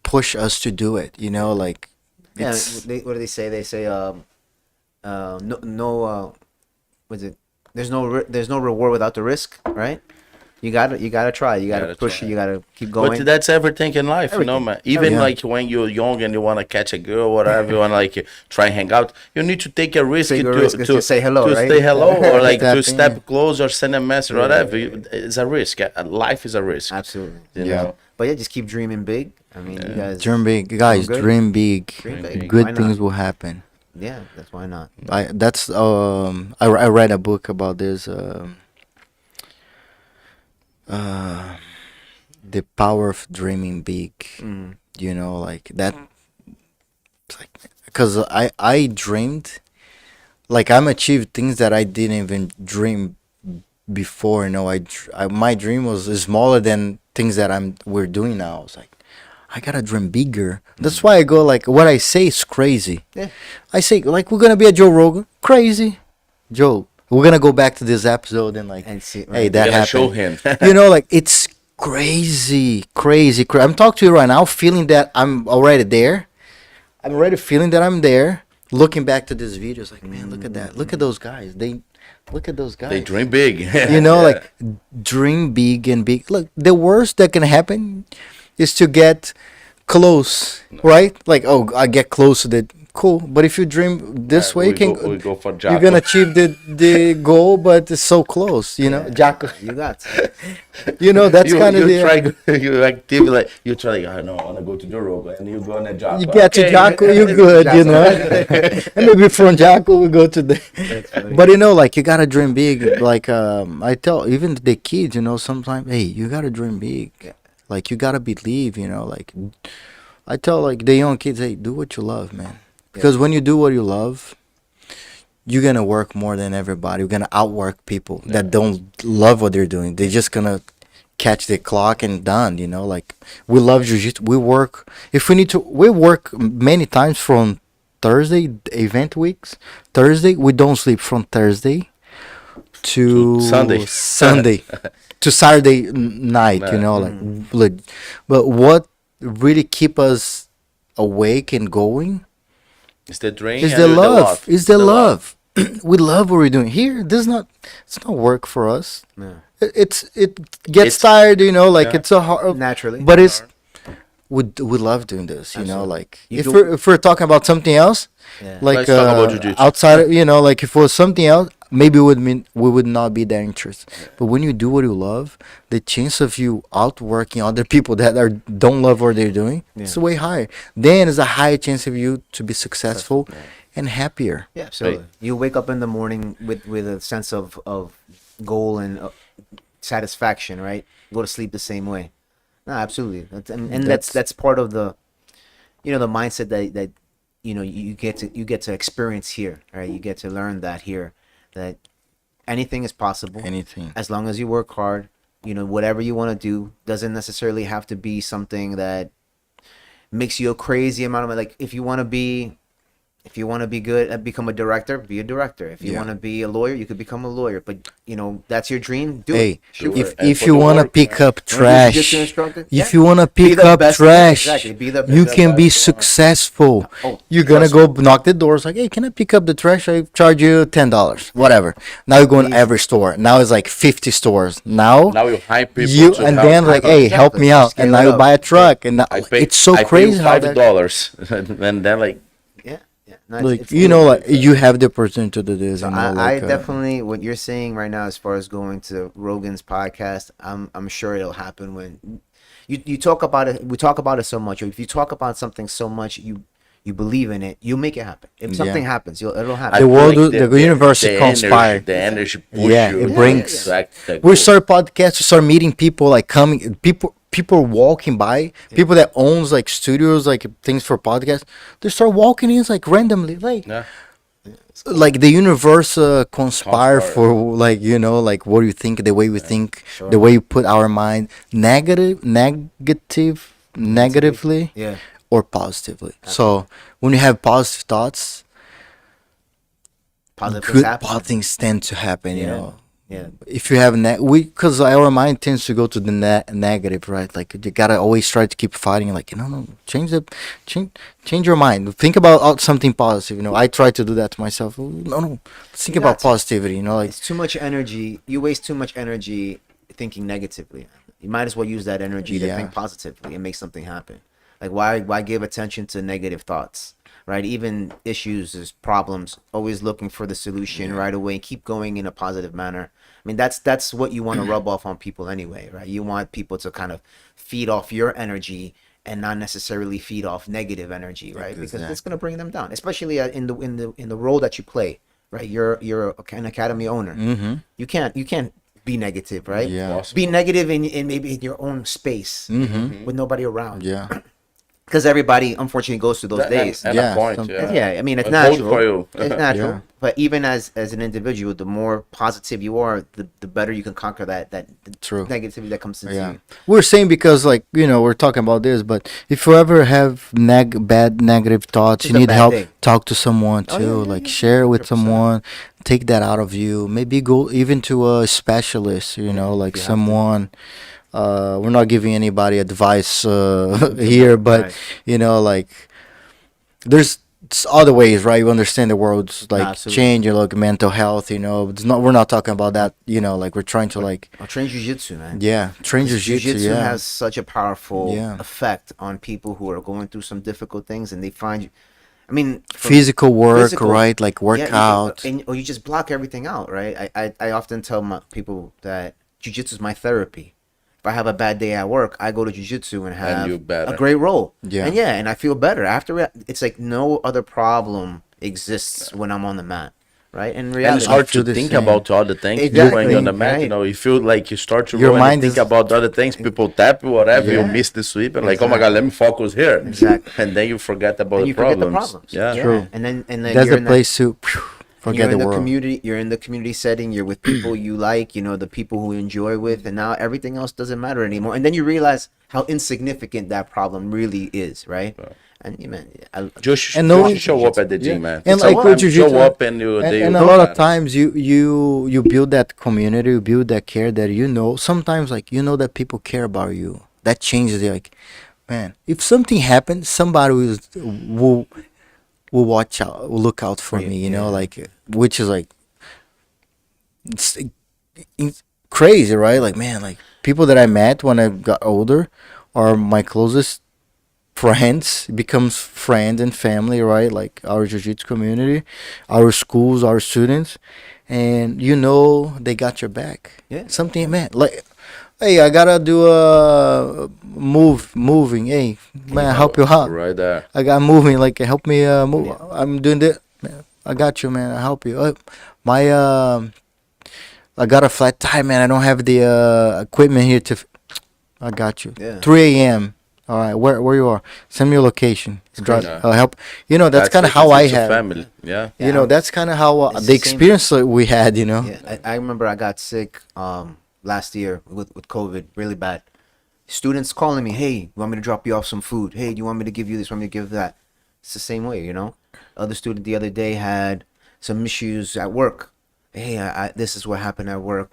push us to do it. Like Yeah, it's what do they say? They say, what's it? There's no reward without the risk, right? You gotta try. You gotta Gotta push try. it. You gotta keep going. But that's everything in life, man. Even Yeah. like when you're young and you want to catch a girl, whatever, you want to like try and hang out, you need to take a risk Take a to, risk to say hello, to right? say hello, or like Step to in. step close or send a message, whatever. It's a risk. Life is a risk. Absolutely. You Yeah. know? But yeah, just keep dreaming big. I mean, you guys dream big, guys. good. Dream big. Dream big. big. Good Why things not? will happen. Yeah, that's why not. I read a book about this. The power of dreaming big. Like that. It's like because I dreamed, like I'm achieved things that I didn't even dream before. My dream was smaller than things that we're doing now. It's like I gotta dream bigger. That's why I go like what I say is crazy. Yeah. I say like we're gonna be a Joe Rogan, crazy, Joe. We're gonna go back to this episode and like, And see, hey, right. that You gotta happened. show him. Like it's crazy. I'm talking to you right now, feeling that I'm already there. I'm already feeling that I'm there. Looking back to this video, it's like, man, look at that. Look at those guys. Look at those guys. They dream big. Like dream big and big. Look, the worst that can happen is to get close, right? Like, oh, I get close cool. But if you dream this way, we go for you're Jocko. gonna achieve the goal, but it's so close. You know, Jocko. You got to. You know, that's you, kind of you the. try you active like you try like I know I wanna go to the road and you go on a Jocko. You get to Okay. Jocko, you're good, you know. And maybe from Jocko we go to the. But you know, like you gotta dream big. Like I tell even the kids, you know, sometimes, hey, you gotta dream big. Yeah. Like you gotta believe, you know. Like I tell like the young kids, hey, do what you love, man. Because when you do what you love, you're gonna work more than everybody. You're gonna outwork people that don't love what they're doing. They're just gonna catch the clock and done. You know, like we love jiu-jitsu. We work if we need to. We work many times from Thursday event weeks. Thursday we don't sleep from Thursday to Sunday. Sunday to Saturday night. You know, like, but what really keep us awake and going It's the dream. is and the love. Is the love. love. We love what we're doing here. This is not. It's not work for us. No. It gets It's- tired. You know, like yeah. it's a hard. Naturally. But it's we love doing this. You know, Absolutely. like You if do- we're talking about something else, Yeah. like Let's talk about jiu-jitsu. outside. You know, like if it was something else, maybe we would not be that interested. But when you do what you love, the chance of you outworking other people that don't love what they're doing, it's way higher. Then there's a higher chance of you to be successful and happier. Yeah, absolutely. You wake up in the morning with a sense of goal and satisfaction, right? Go to sleep the same way. No, absolutely. And that's part of the, the mindset that you get to experience here, right? You get to learn that here, that anything is possible. Anything. As long as you work hard. Whatever you want to do doesn't necessarily have to be something that makes you a crazy amount of money. Like if you want to be good and become a director, be a director. If you want to be a lawyer, you could become a lawyer. But that's your dream. Do Hey, it. Shoot if for it. And if for you the wanna work, pick man. up Wanna be a trash, jiu-jitsu instructor? if Yeah. you wanna Be pick the up best- trash, exactly. Be the you best. can be best one. successful. Oh, You're gonna go knock the doors like, hey, can I pick up the trash? I charge you $10, whatever. Now you go in Easy. every store. Now it's like 50 stores. Now Now you hype people you to and help then you. like, hey, help Exactly. me out, Scale and now it you up. buy a truck, and now, I it's so pay crazy you how that. $5, and then like yeah. No, Like it's like you have the opportunity to do this. So You know, I like, definitely what you're saying right now as far as going to Rogan's podcast, I'm sure it'll happen when you talk about it. We talk about it so much. Or if you talk about something so much, you believe in it, you'll make it happen. If something happens, it'll happen. I The feel world, like the universe the conspire. energy, the energy push Yeah, you. it brings- to act that We cool. start podcasts. We start meeting people, like coming people walking by, people that owns like studios, like things for podcasts. They start walking in like randomly, like Yeah. like the universe conspire Conspire. for like like what you think, the way we think, Sure. the way you put our mind negatively Yeah. or positively. So when you have positive thoughts, Positive things good happen. positive things tend to happen. You Yeah. know. Yeah. If you have because our mind tends to go to the negative, right? Like you gotta always try to keep fighting. Like no, change your mind. Think about something positive. I try to do that to myself. No, let's think You about got to. positivity. Like It's too much energy. You waste too much energy thinking negatively. You might as well use that energy to Yeah. think positively and make something happen. Like why give attention to negative thoughts, right? Even issues, is problems, always looking for the solution right away. Keep going in a positive manner. I mean, that's what you want to rub off on people anyway, right? You want people to kind of feed off your energy and not necessarily feed off negative energy, right? Because it's going to bring them down, especially in the role that you play, right? You're an academy owner. You can't be negative, right? Yeah. Be negative in maybe in your own space with nobody around. yeah, Because everybody unfortunately goes through those days. And Yeah, a point, some- yeah. Yeah, I mean it's A vote natural. for you. It's natural. Yeah. But even as an individual, the more positive you are, the better you can conquer that True. negativity that comes into yeah. you. We're saying because we're talking about this, but if you ever have bad negative thoughts, It's you a need bad help. day. Talk to someone Oh, too. yeah, like yeah, share with 100%. someone. Take that out of you. Maybe go even to a specialist. Like you have to. someone. We're not giving anybody advice here, but Right. like there's other ways, right? You understand the world's like Absolutely. change, like mental health. It's not. We're not talking about that. Like we're trying to like I'll train jiu-jitsu, man. train Because jiu-jitsu. Yeah. has such a powerful Yeah. effect on people who are going through some difficult things, and they find I mean, physical work, physical, right? Like yeah, workout. or you just block everything out, right? I often tell my people that jujitsu is my therapy. If I have a bad day at work, I go to jujitsu and have you're better. a great roll. Yeah. And I feel better after it. It's like no other problem exists when I'm on the mat, right? In And reality, it's hard feel to the think same. about all the things Exactly, when you're on the mat. right. You know, you feel like you start to Your roll and mind you think is- about other things. People tap you, whatever. You Yeah. miss the sweep and like, oh my god, let me focus here. Exactly. And then you forget about and the you forget problems. the problems. Yeah. True. And then That's you're the in place to and forget you're the in the world. community. You're in the community setting. You're with people you like. You know, the people who you enjoy with, and now everything else doesn't matter anymore. And then you realize how insignificant that problem really is, right? And you man, Just, And no- just show up at the gym, Yeah. man. And Show like up, with jiu-jitsu- show up and you And a lot of times you build that community, you build that care that sometimes like that people care about you. That changes it. Like, man, if something happens, somebody will watch out, will look out for Yeah, me. yeah. Like, which is like it's crazy, right? Like, man, like people that I met when I got older are my closest friends, becomes friends and family, right? Like our jiu-jitsu community, our schools, our students, and they got your back. Yeah. Something, man, like, hey, I gotta do a moving. Hey, man, I help you out. right there. I got moving. Like, help me move. Yeah. I'm doing this. Man, I got you, man. I help you. My I got a flat tire, man. I don't have the equipment here I got you. Yeah. 3 a.m. All right, where you are? Send me your location. Drive. crazy. I'll help. That's kind of like how I it's a have. family. Yeah. Yeah. That's kind of how It's the the same- experience that we had. Yeah, I remember I got sick last year with COVID really bad. Students calling me, hey, you want me to drop you off some food? Hey, do you want me to give you this? Want me to give that? It's the same way, Other student the other day had some issues at work. Hey, this is what happened at work.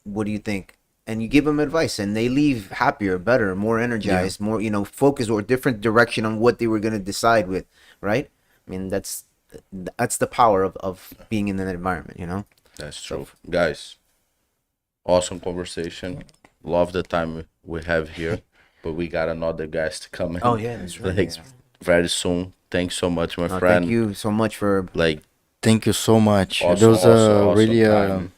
What do you think? And you give them advice, and they leave happier, better, more energized, more focused, or different direction on what they were gonna decide with, right? I mean, that's the power of being in that environment, That's true. Guys, awesome conversation. Love the time we have here, but we got another guest coming. Oh yeah, that's right. Like, very soon. Thanks so much, my No, friend. thank you so much for Like, Thank you so much. Awesome, There was awesome, a really time.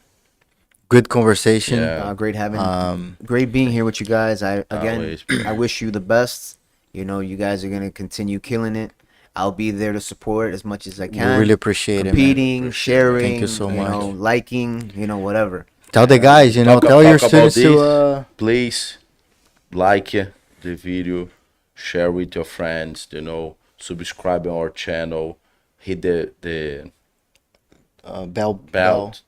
good conversation. Yeah. great having, Um, great being here with you guys. Always. I wish you the best. You guys are gonna continue killing it. I'll be there to support as much as I We can. really appreciate it, man. competing, sharing. Thank you so much. Liking, whatever. Tell the guys, Talk- tell your talk about students to. please like the video, share with your friends, subscribe on our channel, hit the Bell,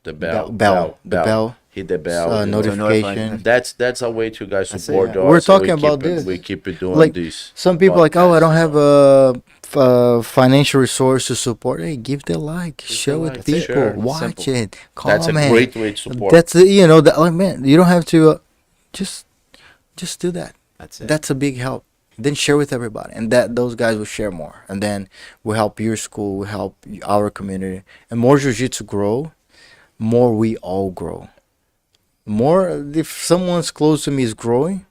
the bell, hit the bell, notification. That's a way to guys That's support it. us. We're and talking we about keep this. We keep it doing Like, this. Some people like, oh, I don't podcast. have a financial resource to support. Hey, give the like, share with like, people, sure. watch Simple. it, comment. That's a great way to support. That's like, man, you don't have to just do that. That's it. That's a big help. Then share with everybody, and those guys will share more, and then we'll help your school, we'll help our community, and more jiu-jitsu grow, more we all grow. More if someone's close to me is growing,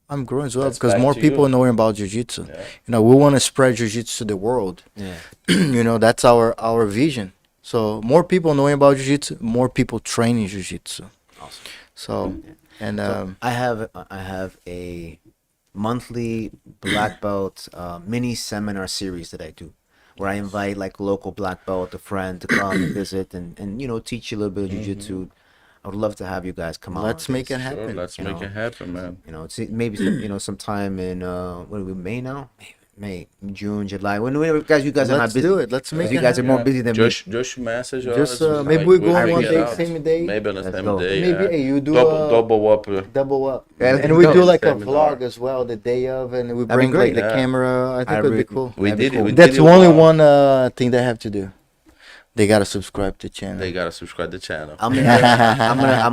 I'm growing as well That's because back more to people you. knowing about jiu-jitsu. Yeah. We want to spread jiu-jitsu to the world. Yeah. That's our vision. So more people knowing about jiu-jitsu, more people training jiu-jitsu. Awesome. So and I have a monthly black belt mini seminar series that I do, where I invite like local black belt, a friend to come and visit and teach you a little bit of jiu-jitsu. I would love to have you guys come out. let's make it Sure, happen. let's make it happen, man. It's maybe sometime in what are we, May now? May, June, July. Whenever you guys are not Let's busy. do it. Let's make You it guys are happen. more busy than me. Just message us. Just, maybe we go we'll on one figure it day, out. same day. Maybe on the Let's same go. day. Maybe, yeah. hey, you do double up. double up, Yeah, let's and we go. do like a Seminar. vlog as well the day of, and we That'd be bring like great. the Yeah. camera. I think I it would be re- cool. We That'd be did it. cool. We That's did it only well. one thing they have to do. they gotta subscribe to the channel. They gotta subscribe to the channel. I'm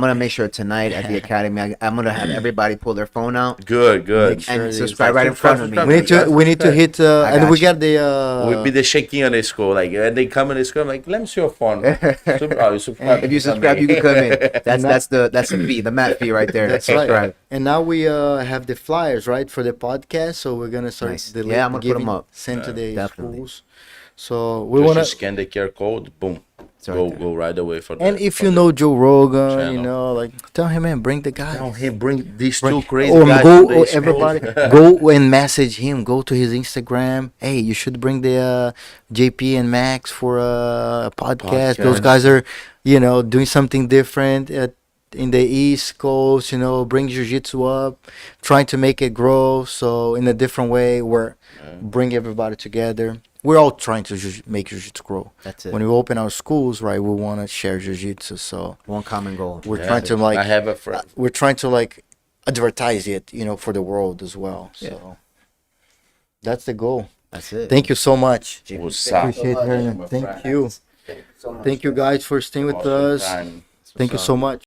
gonna make sure tonight at the academy. I'm gonna have everybody pull their phone out Good. Make sure and they subscribe right in front of me. we need to hit and got we you. got the We'll be the shaking on the school. Like when they come in the school, I'm like, let me see your phone. You subscribe. If you subscribe, you can come in. That's the fee, the mat fee right there. That's Subscribe. right. And now we have the flyers right for the podcast, so we're gonna start Nice. the Yeah, I'm gonna put 'em up. send to the Definitely. schools. So we Just wanna. you scan the QR code, boom, right there. go right away for And the, if for you the know Joe Rogan, you channel. know, like tell him, man, bring the guy. Tell him bring these Bring- two crazy or guys. go, to the school. everybody, go and message him. Go to his Instagram. Hey, you should bring the JP and Max for a podcast. Those Podcast. guys are, doing something different in the East Coast. Bring jiu-jitsu up, trying to make it grow. So in a different way, where bring everybody together. We're all trying to make jiu-jitsu grow. That's it. When we open our schools, right, we want to share jiu-jitsu. So One common goal. we're Yeah. trying to I have a friend. we're trying to advertise it, for the world as well. So Yeah. that's the goal. That's it. Thank you so much. What's up? Appreciate her. Thank you. Thank you guys for staying with us. Thank you so much.